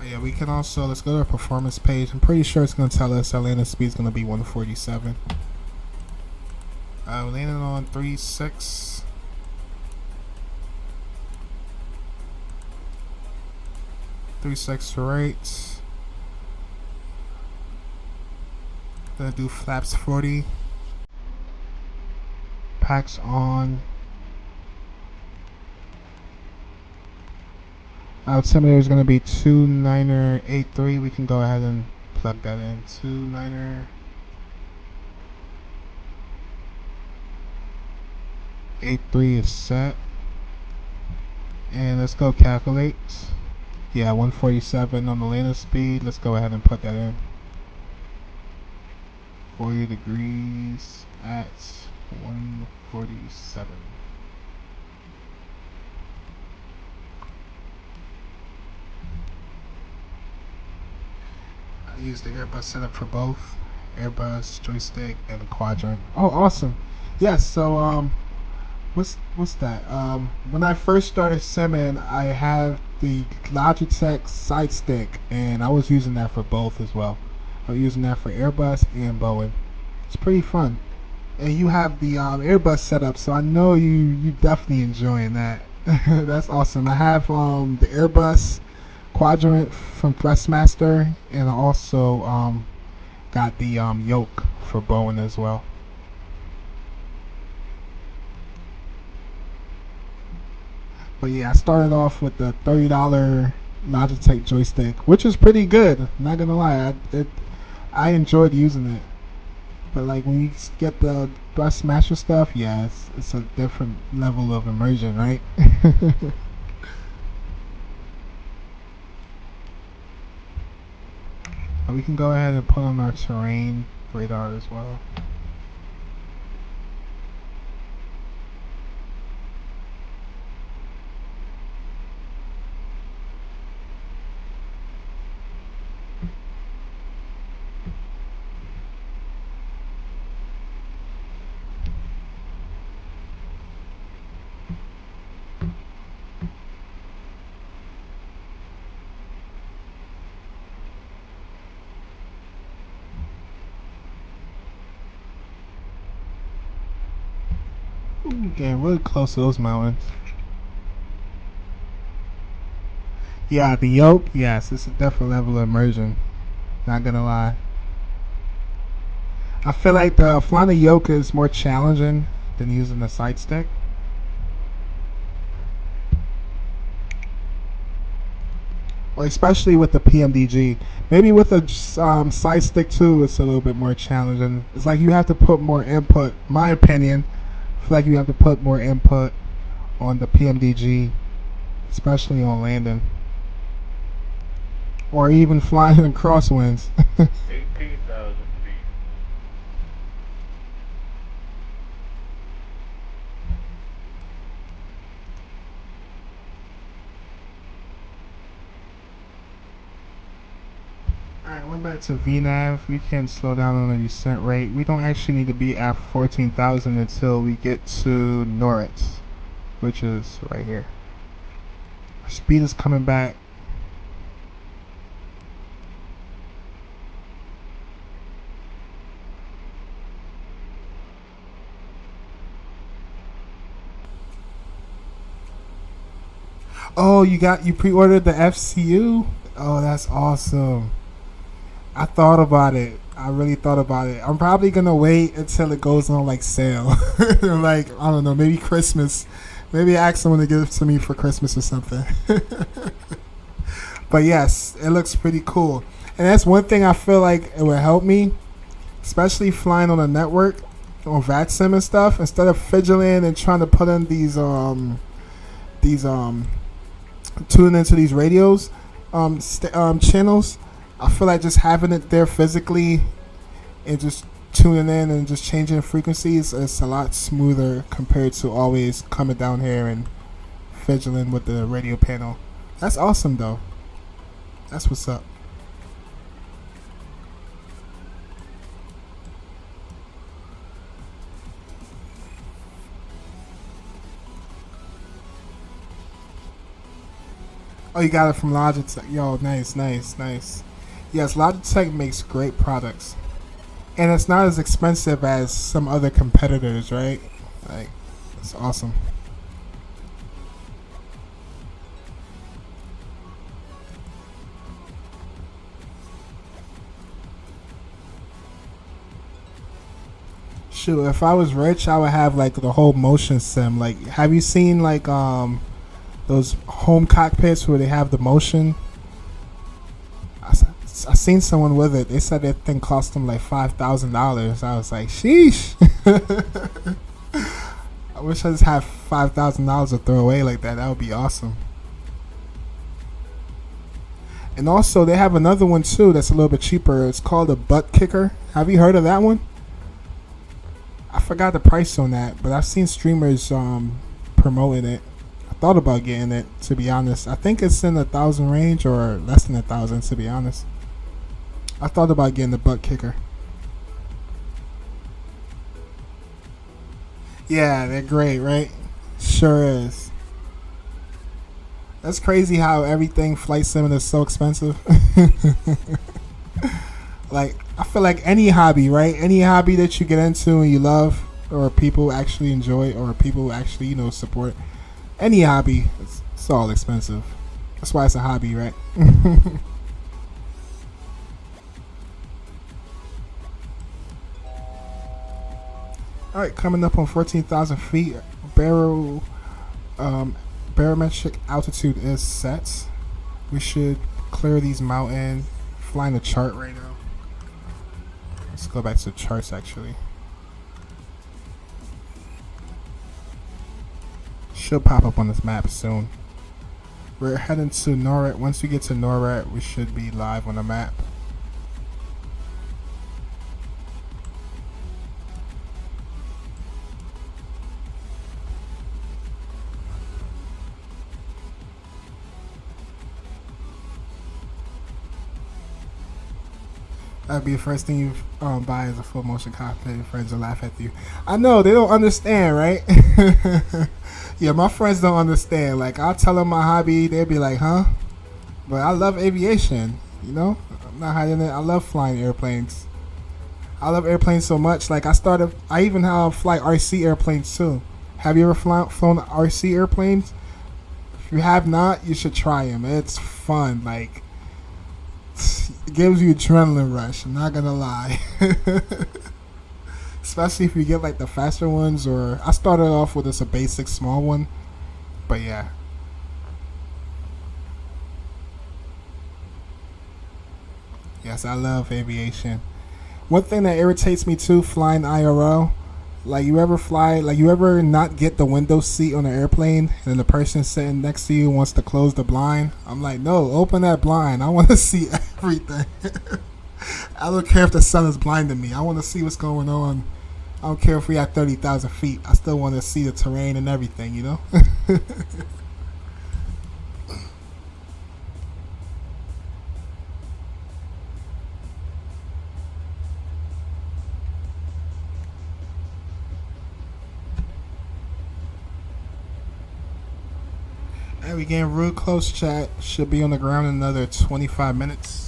Oh, yeah, we can also, let's go to our performance page. I'm pretty sure it's going to tell us our landing speed is going to be 147. We're landing on 3.6. To right. Gonna do flaps 40. Packs on. Altimeter is gonna be 2983. We can go ahead and plug that in. 2983 is set. And let's go calculate. Yeah, 147 on the landing speed. Let's go ahead and put that in. 40 degrees at 147. I use the Airbus setup for both. Airbus, joystick, and the quadrant. Oh, awesome. Yes, so what's that? When I first started simming, I have the Logitech side stick, and I was using that for both as well. I was using that for Airbus and Boeing. It's pretty fun. And you have the Airbus setup, so I know you definitely enjoying that. That's awesome. I have the Airbus quadrant from Thrustmaster, and I also got the yoke for Boeing as well. But But yeah, I started off with the $30 Logitech joystick, which is pretty good. Not gonna lie, I enjoyed using it. But like when you get the Bus Smasher stuff, yeah, it's a different level of immersion, right? We can go ahead and put on our terrain radar as well. Ooh, getting really close to those mountains. Yeah, the yoke, yes, it's a different level of immersion. Not gonna lie. I feel like the flying the yoke is more challenging than using the side stick. Or especially with the PMDG. Maybe with the side stick too, it's a little bit more challenging. It's like you have to put more input. My opinion, I feel like you have to put more input on the PMDG, especially on landing. Or even flying in crosswinds. 18,000 feet. Alright, we're back to VNAV. We can slow down on the descent rate. We don't actually need to be at 14,000 until we get to Norwich, which is right here. Our speed is coming back. Oh, you pre-ordered the FCU? Oh, that's awesome. I thought about it. I really thought about it. I'm probably gonna wait until it goes on like sale. Like, I don't know, maybe Christmas. Maybe ask someone to give it to me for Christmas or something. But yes, it looks pretty cool. And that's one thing I feel like it would help me, especially flying on a network on Vatsim and stuff. Instead of fidgeting and trying to put in these tuning into these radios channels, I feel like just having it there physically and just tuning in and just changing frequencies is a lot smoother compared to always coming down here and fidgeting with the radio panel. That's awesome though. That's what's up. Oh, you got it from Logitech. Yo, nice. Yes, Logitech makes great products. And it's not as expensive as some other competitors, right? Like, it's awesome. Shoot, if I was rich, I would have like the whole motion sim. Like, have you seen like those home cockpits where they have the motion? I seen someone with it. They said that thing cost them like $5,000. I was like, sheesh. I wish I just had $5,000 to throw away like that. That would be awesome. And also, they have another one too that's a little bit cheaper. It's called a butt kicker. Have you heard of that one? I forgot the price on that, but I've seen streamers promoting it. I thought about getting it, to be honest. I think it's in the 1,000 range or less than 1,000, to be honest. I thought about getting the butt kicker. Yeah, they're great, right? Sure is. That's crazy how everything flight sim is so expensive. Like, I feel like any hobby, right? Any hobby that you get into and you love, or people actually enjoy, or people actually, support. Any hobby, it's all expensive. That's why it's a hobby, right? All right, coming up on 14,000 feet, barrel barometric altitude is set. We should clear these mountains. Flying the chart right now. Let's go back to the charts actually. Should pop up on this map soon. We're heading to NORAD. Once we get to NORAD, we should be live on the map. That'd be the first thing you buy is a full motion cockpit. Your friends will laugh at you. I know, they don't understand, right? Yeah, my friends don't understand. Like, I'll tell them my hobby, they'll be like, huh? But I love aviation, you know? I'm not hiding it. I love flying airplanes. I love airplanes so much. Like, I even fly RC airplanes too. Have you ever flown RC airplanes? If you have not, you should try them. It's fun. Like, it gives you adrenaline rush. I'm not gonna lie. Especially if you get like the faster ones, or I started off with just a basic small one. But yeah. Yes, I love aviation. One thing that irritates me too, flying IRL, like you ever not get the window seat on an airplane and then the person sitting next to you wants to close the blind? I'm like, no, open that blind. I want to see everything. I don't care if the sun is blinding me. I want to see what's going on. I don't care if we at 30,000 feet. I still want to see the terrain and everything, you know? Alright, we getting real close, chat. Should be on the ground in another 25 minutes.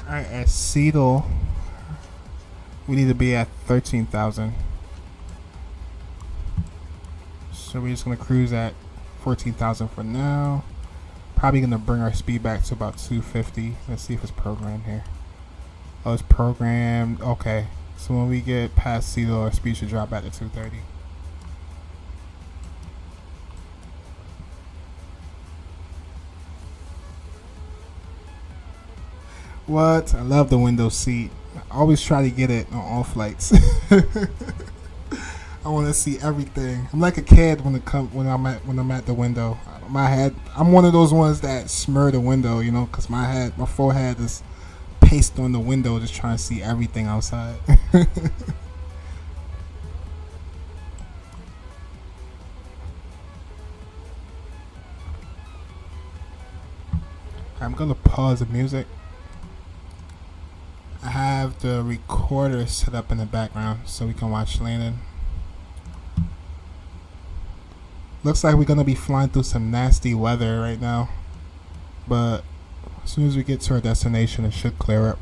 Alright, at Seattle, we need to be at 13,000. So we're just going to cruise at 14,000 for now. Probably going to bring our speed back to about 250. Let's see if it's programmed here. Oh, it's programmed. Okay. So when we get past Seattle, our speed should drop back to 230. What? I love the window seat. I always try to get it on all flights. I want to see everything. I'm like a kid when I'm at the window. I'm one of those ones that smear the window, you know, because my forehead is pasted on the window, just trying to see everything outside. I'm gonna pause the music. I have the recorder set up in the background so we can watch landing. Looks like we're gonna be flying through some nasty weather right now, but as soon as we get to our destination, it should clear up.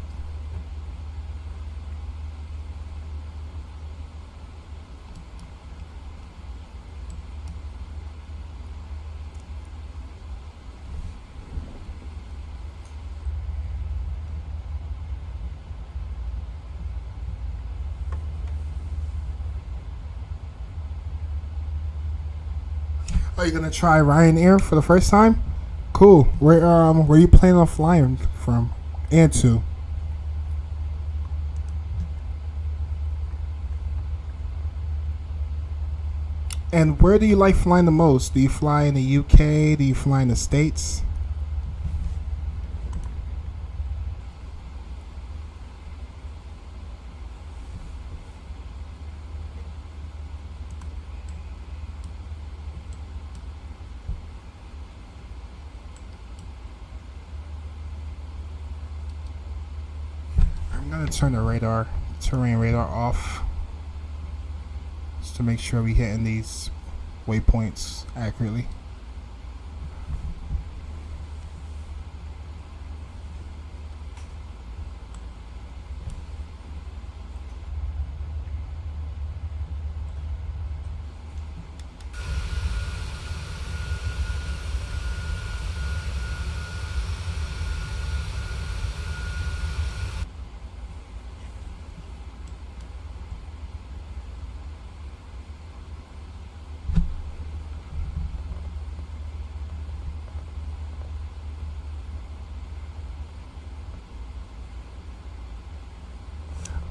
Are you gonna try Ryanair for the first time? Cool. Where you planning on flying from and to? And where do you like flying the most? Do you fly in the UK? Do you fly in the States? I'm gonna turn the terrain radar off, just to make sure we hitting these waypoints accurately.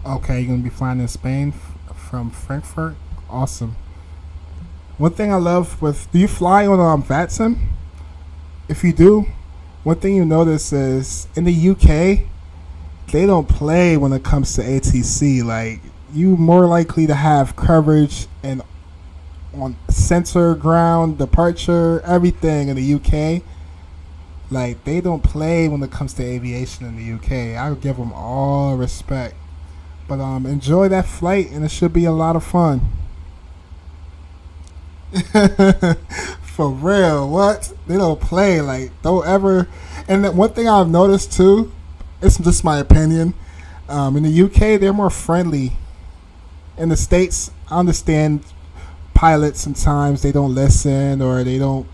Okay, you're gonna be flying in Spain from Frankfurt. Awesome. One thing I love with, do you fly on Vatsim? If you do, one thing you notice is in the UK they don't play when it comes to ATC. Like, you more likely to have coverage and on center, ground, departure, everything in the UK. Like, they don't play when it comes to aviation in the UK. I would give them all respect. But enjoy that flight, and it should be a lot of fun. For real, what? They don't play. Like, don't ever. And one thing I've noticed too, it's just my opinion. In the UK, they're more friendly. In the States, I understand pilots sometimes they don't listen or they don't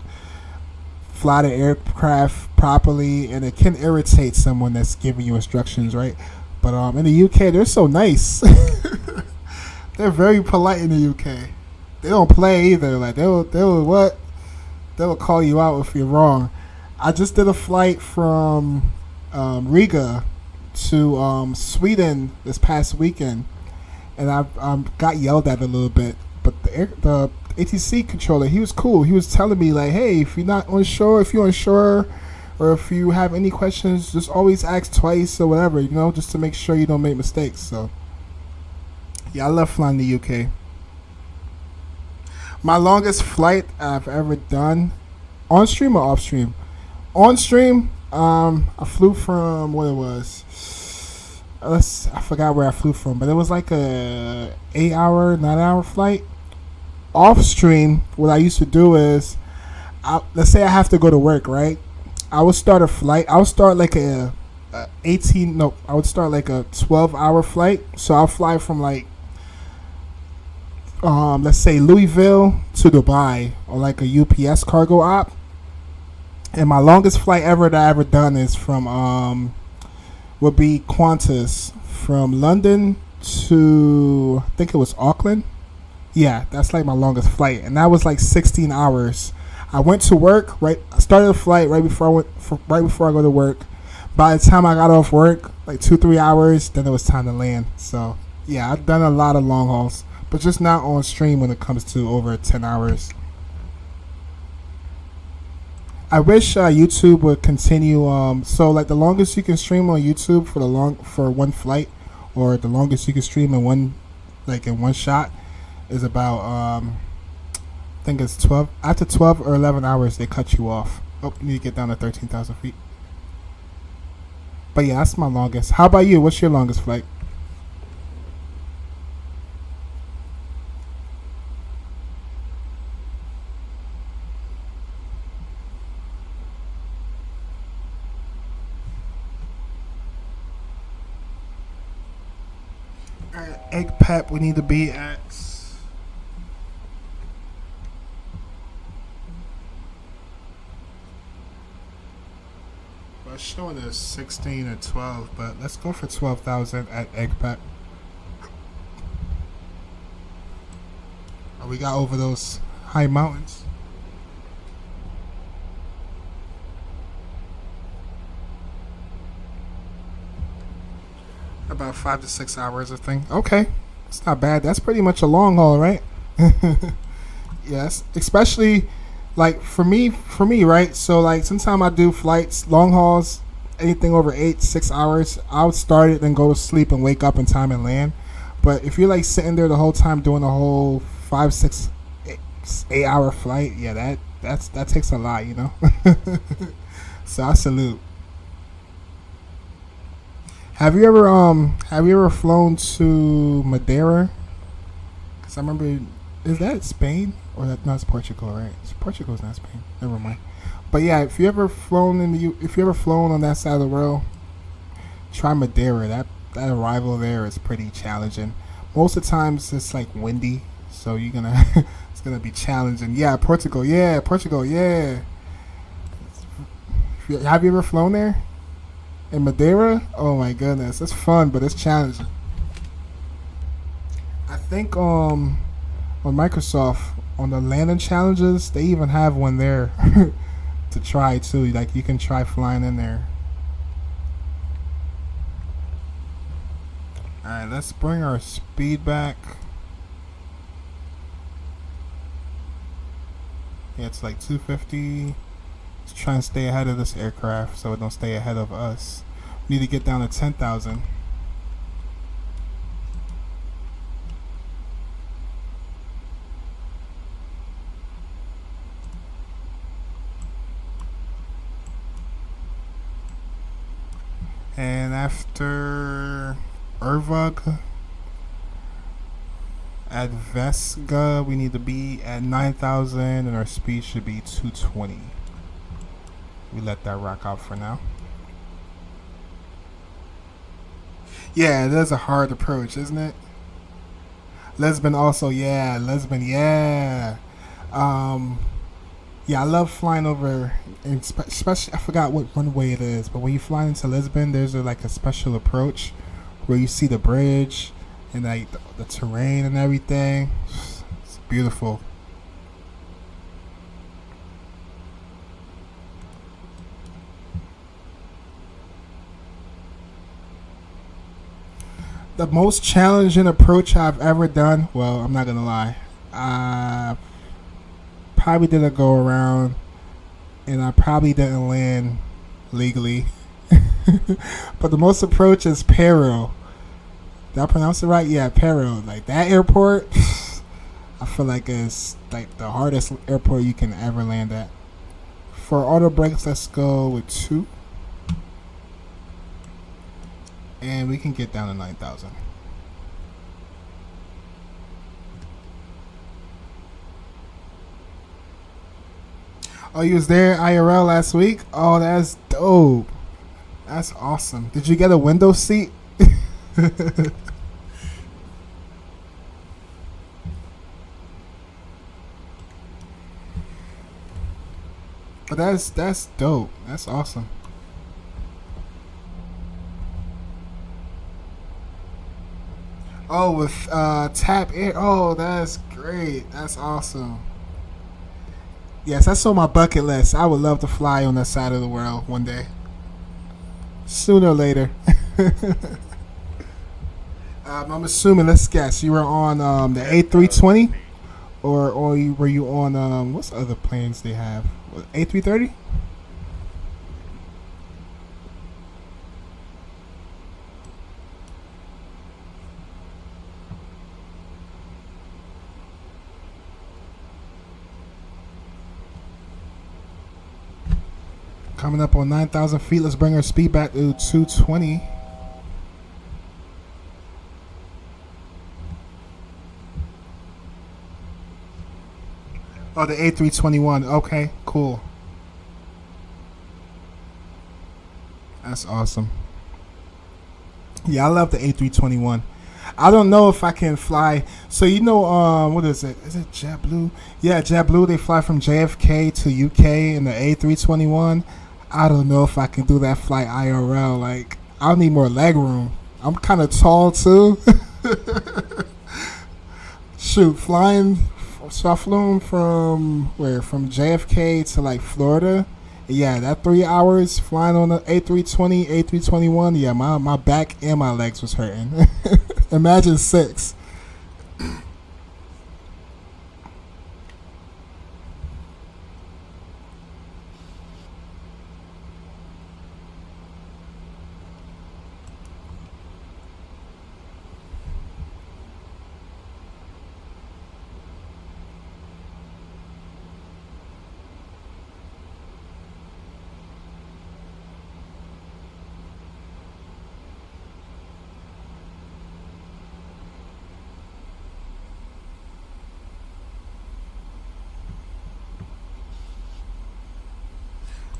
fly the aircraft properly, and it can irritate someone that's giving you instructions, right? But in the UK, they're so nice. They're very polite in the UK. They don't play either. Like, they'll what? They'll call you out if you're wrong. I just did a flight from Riga to Sweden this past weekend, and I got yelled at a little bit. But the ATC controller, he was cool. He was telling me, like, hey, if you're unsure, or if you have any questions, just always ask twice or whatever, you know, just to make sure you don't make mistakes. So, yeah, I love flying the UK. My longest flight I've ever done, on stream or off stream? On stream, I flew from what it was. I forgot where I flew from, but it was like a 9-hour flight. Off stream, what I used to do is, let's say I have to go to work, right? I would start a flight. I would start like I would start like a 12-hour flight. So I'll fly from like, let's say Louisville to Dubai, or like a UPS cargo op. And my longest flight ever that I ever done is from would be Qantas, from London to, I think it was Auckland. Yeah, that's like my longest flight, and that was like 16 hours. I went to work, right? I started the flight right before I go to work. By the time I got off work, like 2-3 hours, then it was time to land. So yeah, I've done a lot of long hauls, but just not on stream when it comes to over 10 hours. I wish YouTube would continue. So like the longest you can stream on YouTube for one flight, or the longest you can stream in one shot, is about I think it's 12. After 12 or 11 hours, they cut you off. Oh, you need to get down to 13,000 feet. But yeah, that's my longest. How about you? What's your longest flight? Alright, egg pep, we need to be at. Well, it's showing us 16 or 12, but let's go for 12,000 at egg pep. Oh, we got over those high mountains. About 5 to 6 hours, I think. Okay, it's not bad. That's pretty much a long haul, right? Yes, especially like for me, right? So like sometimes I do flights, long hauls, anything over 6 hours. I'll start it, then go to sleep and wake up in time and land. But if you're like sitting there the whole time doing a whole 5, 6, 8 hour flight, yeah, that takes a lot, you know. So I salute. Have you ever flown to Madeira? Cause I remember, is that Spain or that's Portugal, right? Portugal's not Spain. Never mind. But yeah, if you ever flown on that side of the world, try Madeira. That arrival there is pretty challenging. Most of the times it's like windy, so you're gonna it's gonna be challenging. Yeah, Portugal. Yeah. Have you ever flown there? In Madeira? Oh my goodness, it's fun, but it's challenging. I think on Microsoft, on the landing challenges, they even have one there to try too. Like, you can try flying in there. Alright, let's bring our speed back. Yeah, it's like 250. Let's try and stay ahead of this aircraft so it don't stay ahead of us. We need to get down to 10,000. And after Irvug, at Vesga, we need to be at 9,000 and our speed should be 220. We let that rock out for now. Yeah, it is a hard approach, isn't it? Lisbon also, yeah. Lisbon, yeah. Yeah, I love flying over, and especially, I forgot what runway it is, but when you fly into Lisbon, there's like a special approach where you see the bridge and like the terrain and everything. It's beautiful. The most challenging approach I've ever done, well, I'm not gonna lie, probably did a go around and I probably didn't land legally. But the most approach is Pero. Did I pronounce it right? Yeah, Pero. Like that airport, I feel like it's like the hardest airport you can ever land at. For auto brakes, let's go with 2. And we can get down to 9,000. Oh, you was there IRL last week? Oh, that's dope. That's awesome. Did you get a window seat? But that's dope. That's awesome. Oh, with tap air. Oh, that's great. That's awesome. Yes, that's on my bucket list. I would love to fly on that side of the world one day. Sooner or later. I'm assuming, let's guess, you were on the A320? Or were you on, what's the other planes they have? A330? Coming up on 9,000 feet. Let's bring our speed back to 220. Oh, the A321. Okay, cool. That's awesome. Yeah, I love the A321. I don't know if I can fly. So you know, what is it? Is it JetBlue? Yeah, JetBlue. They fly from JFK to UK in the A321. I don't know if I can do that flight IRL. Like, I'll need more leg room. I'm kind of tall too. Shoot, flying. So I flew from where? From JFK to like Florida. Yeah, that 3 hours flying on the A320, A321. Yeah, my back and my legs was hurting. Imagine 6.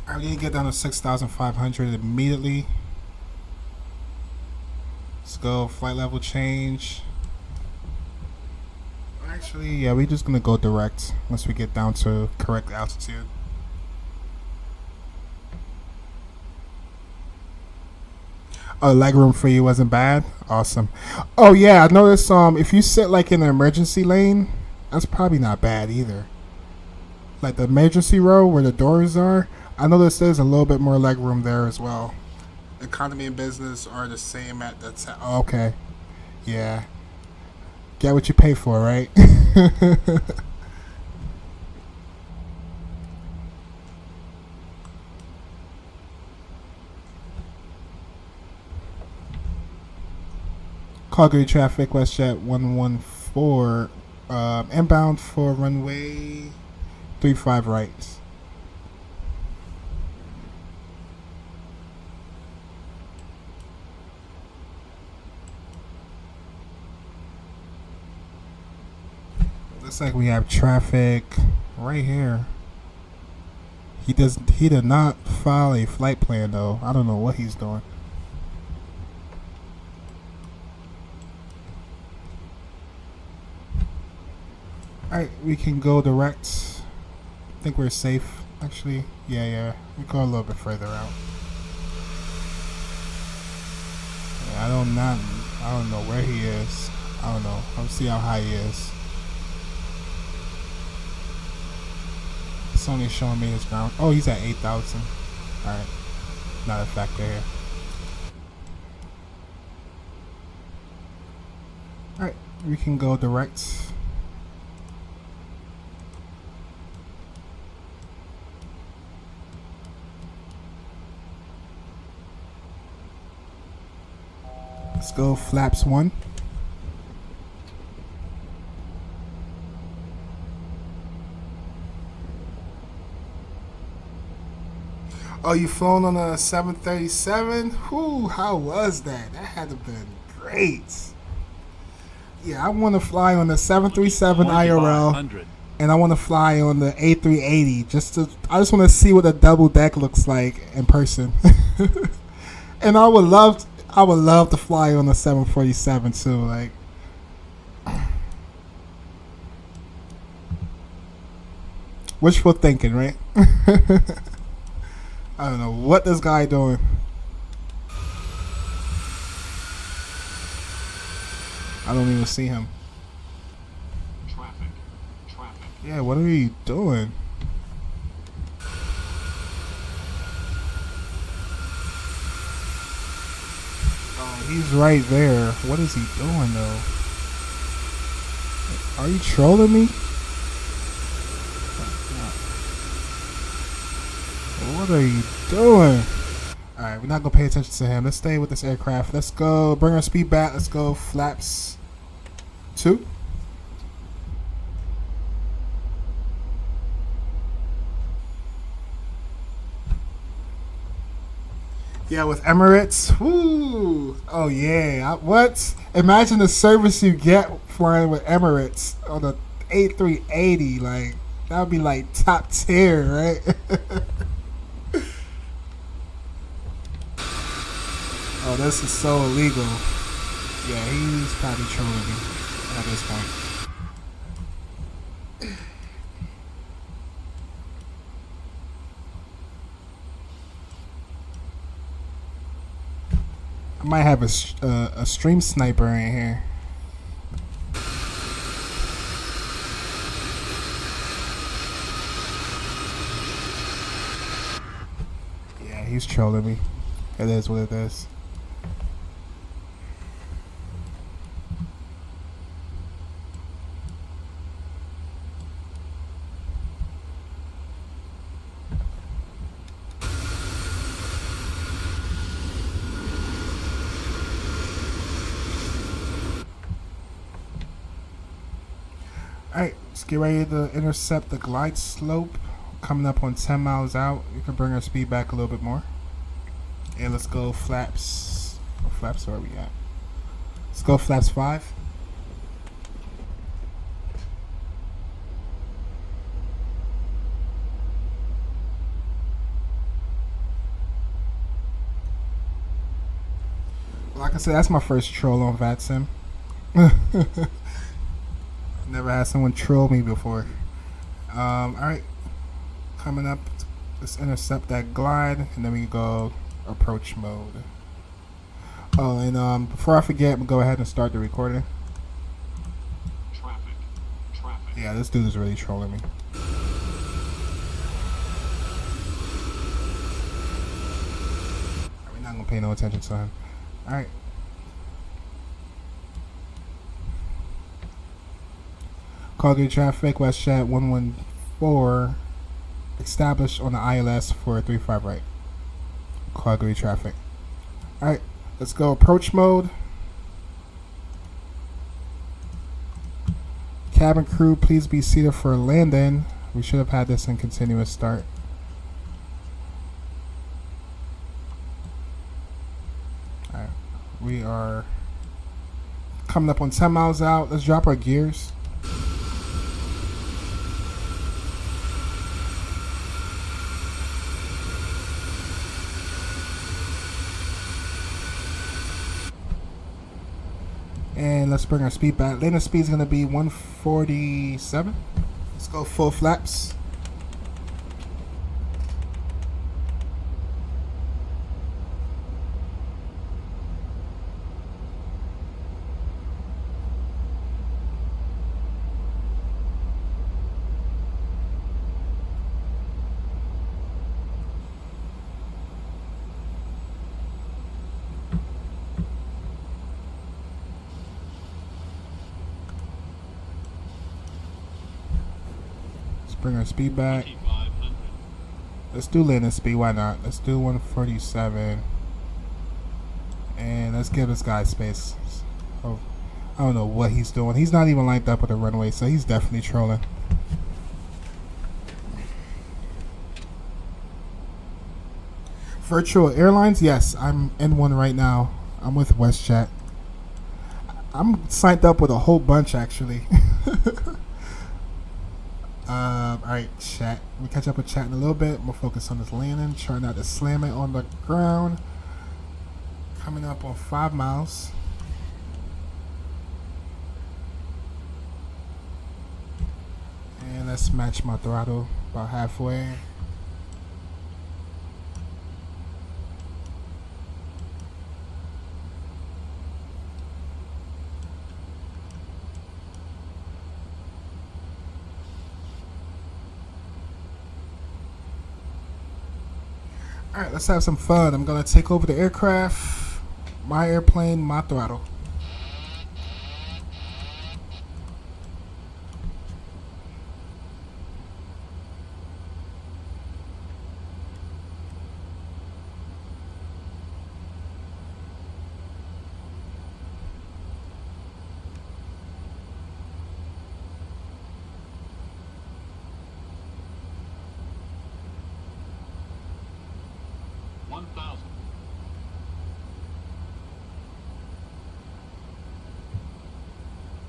I need to get down to 6,500 immediately. Let's go. Flight level change. Actually, yeah, we're just going to go direct once we get down to correct altitude. Oh, leg room for you wasn't bad? Awesome. Oh, yeah, I noticed if you sit like in an emergency lane, that's probably not bad either. Like the emergency row where the doors are, I noticed there's a little bit more leg room there as well. Economy and business are the same at the time. Oh, okay. Yeah. Get what you pay for, right? Calgary traffic, Westjet 114, inbound for runway 35 right. Looks like we have traffic right here. He did not file a flight plan though. I don't know what he's doing. Alright, we can go direct. I think we're safe, actually. Yeah. We go a little bit further out. Yeah, I don't know where he is. I don't know. Let's see how high he is. It's only showing me his ground. Oh, he's at 8,000. Alright. Not a factor here. Alright, we can go direct. Let's go flaps 1. Oh, you flown on a 737? Whew, how was that? That had to have been great. Yeah, I want to fly on the 737 IRL, and I want to fly on the A380. I just want to see what a double deck looks like in person. And I would love to fly on the 747 too. Like, wishful thinking, right? I don't know what this guy doing. I don't even see him. Traffic. Yeah, what are you doing? Oh, he's right there. What is he doing though? Are you trolling me? What are you doing? Alright, we're not gonna pay attention to him. Let's stay with this aircraft. Let's go. Bring our speed back. Let's go flaps 2. Yeah, with Emirates. Woo! Oh yeah. What? Imagine the service you get flying with Emirates on the A380. Like, that would be like top tier, right? Oh, this is so illegal. Yeah, he's probably trolling me at this point. I might have a stream sniper in here. Yeah, he's trolling me. It is what it is. Alright, let's get ready to intercept the glide slope. Coming up on 10 miles out. You can bring our speed back a little bit more. And let's go flaps. What flaps are we at? Let's go flaps 5. Like I said, that's my first troll on Vatsim. Never had someone troll me before. Alright. Coming up, let's intercept that glide, and then we go approach mode. Oh, and before I forget, I'm gonna go ahead and start the recording. Traffic. Yeah, this dude is really trolling me. We're not gonna pay no attention to him. Alright. Call Duty traffic, Westjet 114, established on the ILS for 35 right. Call Duty traffic. Alright, let's go approach mode. Cabin crew, please be seated for landing. We should have had this in continuous start. Alright, we are coming up on 10 miles out. Let's drop our gears. And let's bring our speed back. Landing speed is going to be 147. Let's go full flaps. Bring our speed back. Let's do landing speed, why not? Let's do 147. And let's give this guy space. Oh, I don't know what he's doing. He's not even lined up with the runway, so he's definitely trolling. Virtual Airlines? Yes, I'm in one right now. I'm with Westjet. I'm signed up with a whole bunch, actually. Alright, chat. We'll catch up with chat in a little bit. We'll focus on this landing. Try not to slam it on the ground. Coming up on 5 miles. And let's match my throttle about halfway. Alright, let's have some fun. I'm gonna take over the aircraft. My airplane, my throttle.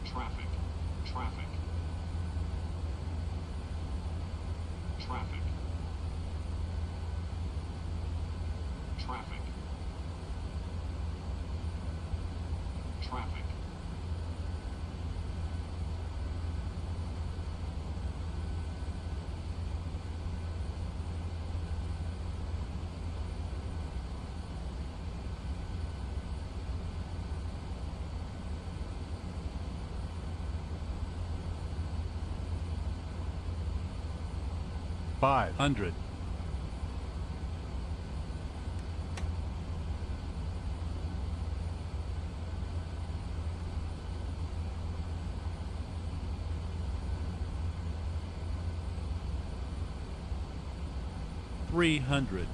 Traffic. Traffic. Traffic. Traffic. Traffic. $500. $300.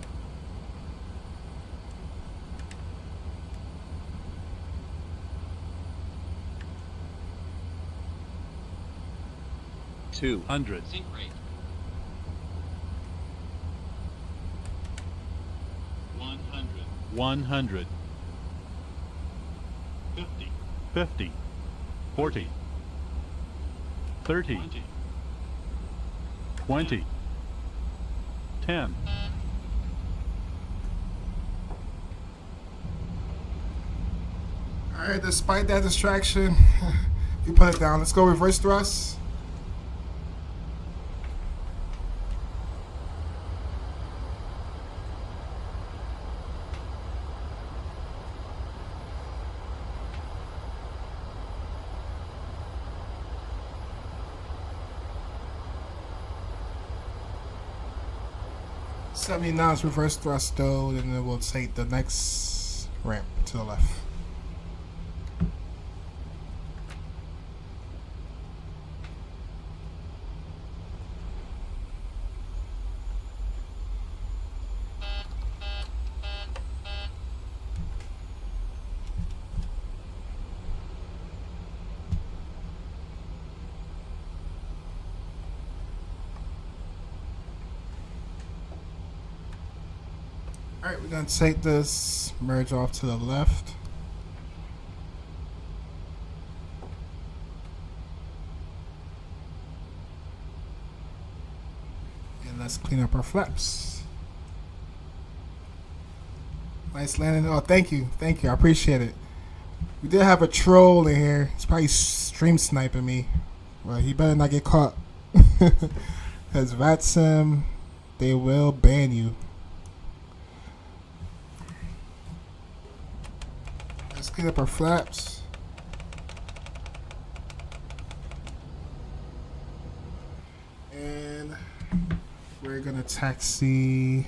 $200. Sync rate. 100. 50. 50. 40. 30. 20. 20. 10. Alright, despite that distraction, you put it down. Let's go reverse thrust. Now it's reverse thrust though, and then we'll take the next ramp to the left. Alright, we're going to take this, merge off to the left. And let's clean up our flaps. Nice landing. Oh, thank you. Thank you. I appreciate it. We did have a troll in here. He's probably stream sniping me. Well, he better not get caught. Because Vatsim, they will ban you. Let's clean up our flaps. And we're going to taxi.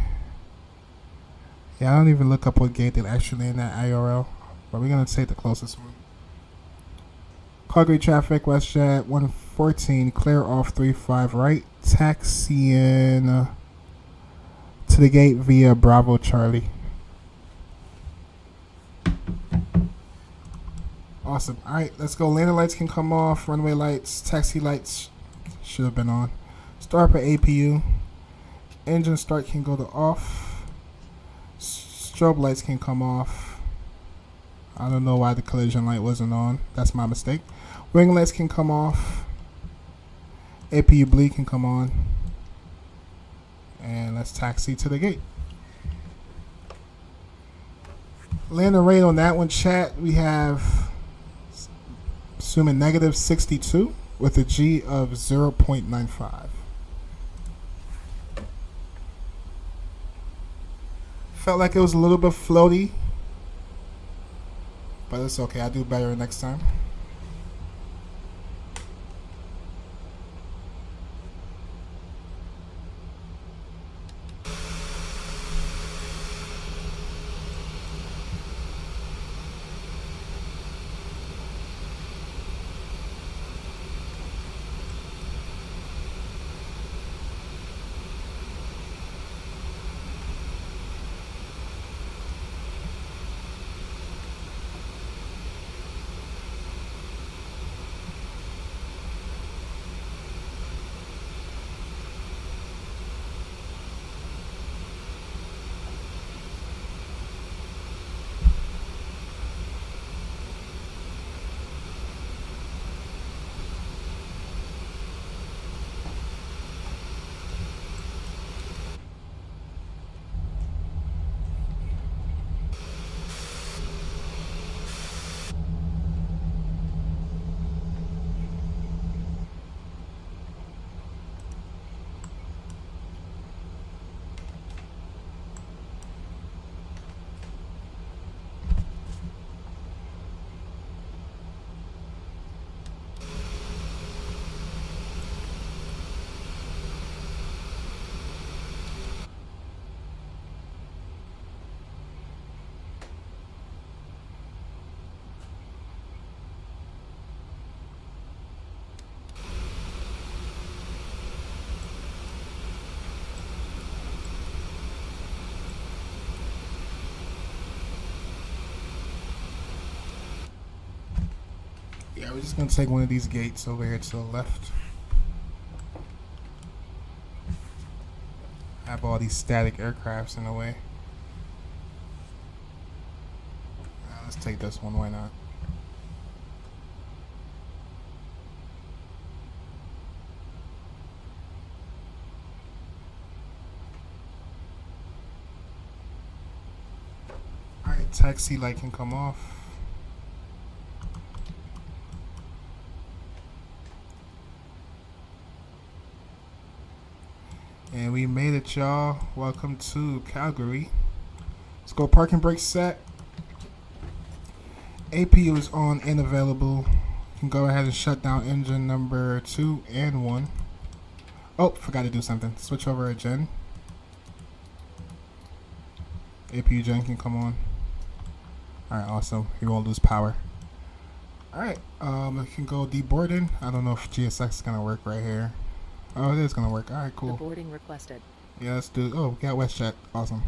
Yeah, I don't even look up what gate they actually in that IRL. But we're going to take the closest one. Calgary traffic, Westjet 114, clear off 35 right. Taxiing to the gate via Bravo Charlie. Awesome. Alright, let's go. Landing lights can come off. Runway lights, taxi lights should have been on. Start per APU. Engine start can go to off. Strobe lights can come off. I don't know why the collision light wasn't on. That's my mistake. Wing lights can come off. APU bleed can come on. And let's taxi to the gate. Landing rate on that one, chat, we have, assuming negative 62 with a G of 0.95. Felt like it was a little bit floaty, but it's okay. I'll do better next time. Yeah, we're just going to take one of these gates over here to the left. Have all these static aircrafts in the way. Let's take this one, why not? Alright, taxi light can come off. And we made it, y'all. Welcome to Calgary. Let's go. Parking brake set. APU is on and available. You can go ahead and shut down engine number 2 and 1. Oh, forgot to do something. Switch over a gen. APU gen can come on. Alright, awesome. You won't lose power. Alright, I can go deboarding. I don't know if GSX is going to work right here. Oh, it is going to work. Alright, cool. Boarding requested. Yeah, let's do. Oh, we got Westjet. Awesome.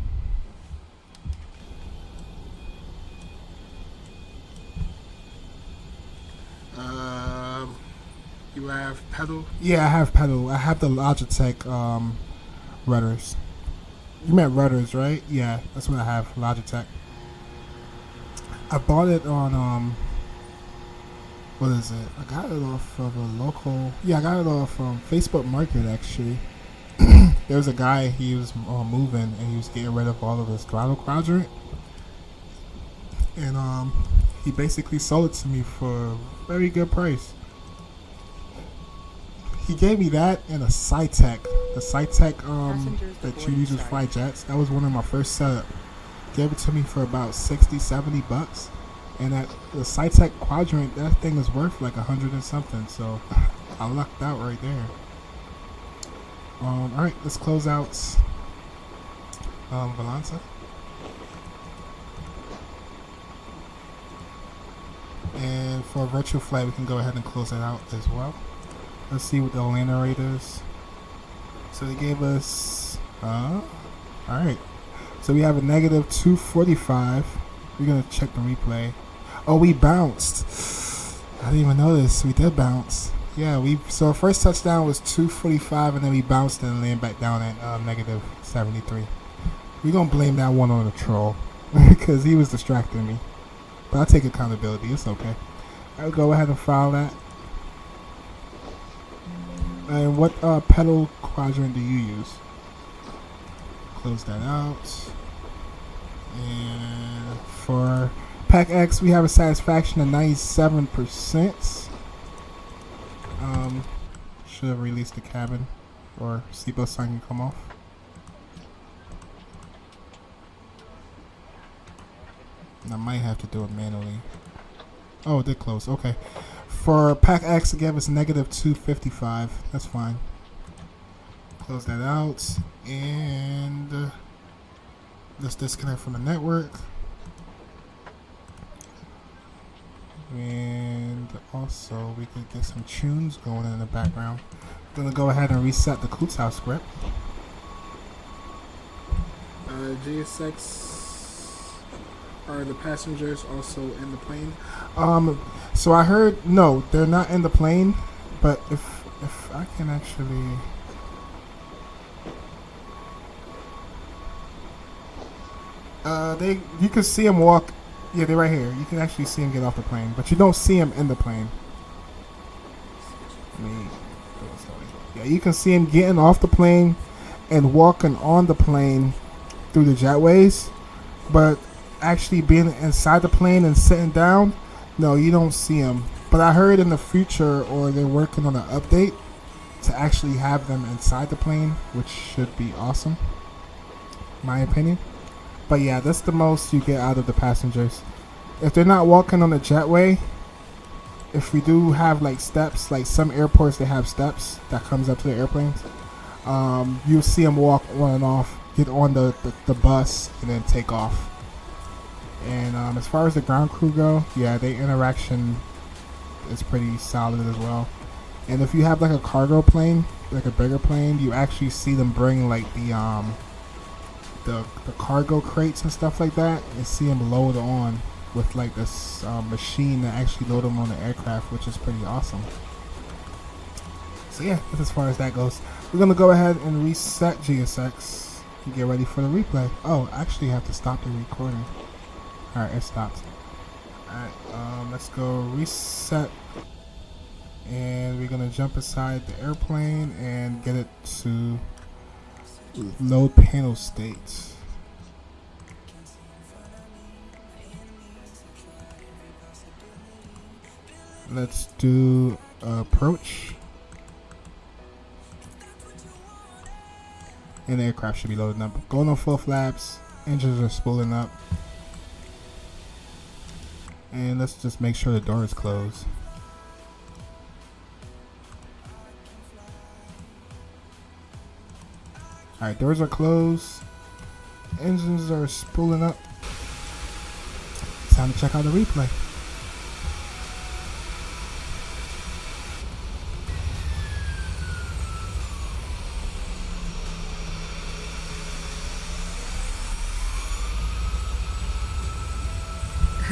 You have pedal? Yeah, I have pedal. I have the Logitech rudders. You meant rudders, right? Yeah, that's what I have. Logitech. I bought it on what is it? I got it off of a local. Yeah, I got it off Facebook Market actually. There was a guy. He was moving and he was getting rid of all of his throttle quadrant, and he basically sold it to me for a very good price. He gave me that and a Cyvr-Cyyc, the Cyvr-Cyyc that you use to fly jets. That was one of my first setup. Gave it to me for about 60, 70 bucks. And that the Cyvr-Cyyc quadrant, that thing is worth like 100 and something. So I lucked out right there. All right, let's close out Valanza. And for a virtual flight, we can go ahead and close that out as well. Let's see what the landing rate is. So they gave us, alright. So we have a negative 245. We're going to check the replay. Oh, we bounced. I didn't even notice. We did bounce. Yeah, so our first touchdown was 245, and then we bounced and landed back down at negative 73. We're going to blame that one on the troll because he was distracting me. But I'll take accountability. It's okay. I'll go ahead and file that. And what pedal quadrant do you use? Close that out. And for Pack X, we have a satisfaction of 97%. Should have released the cabin, or seatbelt sign can come off. I might have to do it manually. Oh, it did close. Okay. For Pack X, it gave us negative 255. That's fine. Close that out. And let's disconnect from the network. And also, we can get some tunes going in the background. I'm going to go ahead and reset the Kutzau script. GSX, are the passengers also in the plane? So I heard, no, they're not in the plane, but if I can actually... you can see them walk. Yeah, they're right here. You can actually see them get off the plane, but you don't see them in the plane. Yeah, you can see them getting off the plane and walking on the plane through the jetways, but actually being inside the plane and sitting down, no, you don't see them. But I heard in the future, or they're working on an update to actually have them inside the plane, which should be awesome, my opinion. But yeah, that's the most you get out of the passengers. If they're not walking on the jetway, if we do have like steps, like some airports, they have steps that comes up to the airplanes. You'll see them walk on and off, get on the bus, and then take off. And as far as the ground crew go, yeah, their interaction is pretty solid as well. And if you have like a cargo plane, like a bigger plane, you actually see them bring like the cargo crates and stuff like that, and see them load on with like this machine that actually load them on the aircraft, which is pretty awesome. So yeah, that's as far as that goes. We're gonna go ahead and reset GSX and get ready for the replay. Oh, I actually have to stop the recording. Alright, it stopped. Alright, let's go reset, and we're gonna jump inside the airplane and get it to load panel state. Let's do approach, and the aircraft should be loading up. Going on full flaps, engines are spooling up, and let's just make sure the door is closed. Alright, doors are closed, engines are spooling up. Time to check out the replay.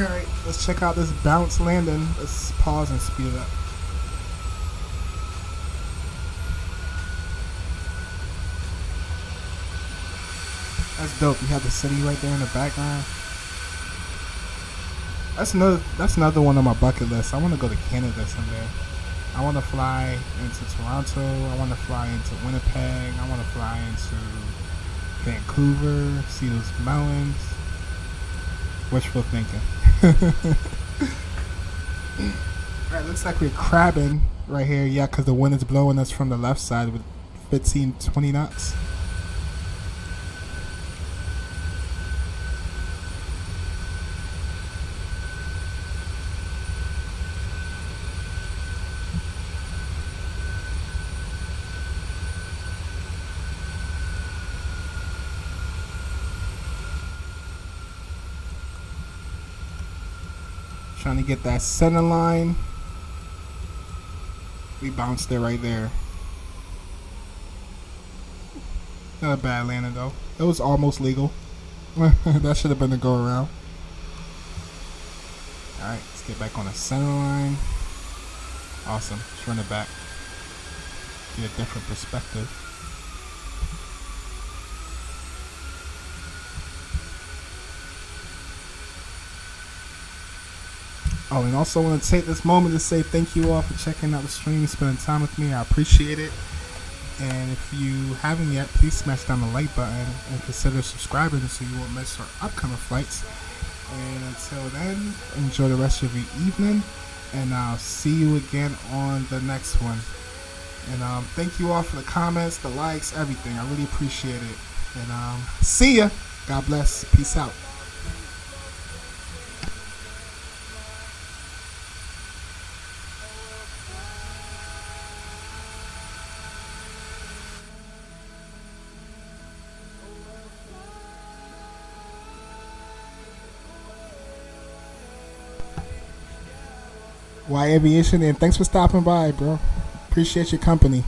Alright, let's check out this bounce landing. Let's pause and speed it up. That's dope. You have the city right there in the background. That's another one on my bucket list. I want to go to Canada someday. I want to fly into Toronto. I want to fly into Winnipeg. I want to fly into Vancouver. See those mountains. Wishful thinking. Alright, looks like we're crabbing right here. Yeah, because the wind is blowing us from the left side with 15-20 knots. Trying to get that center line. We bounced it right there. Not a bad landing though. It was almost legal. That should have been the go around. Alright, let's get back on the center line. Awesome. Let's run it back. Get a different perspective. Oh, and also want to take this moment to say thank you all for checking out the stream, spending time with me. I appreciate it. And if you haven't yet, please smash down the like button and consider subscribing so you won't miss our upcoming flights. And until then, enjoy the rest of your evening, and I'll see you again on the next one. And thank you all for the comments, the likes, everything. I really appreciate it. And see ya. God bless. Peace out. Y Aviation, and thanks for stopping by, bro. Appreciate your company.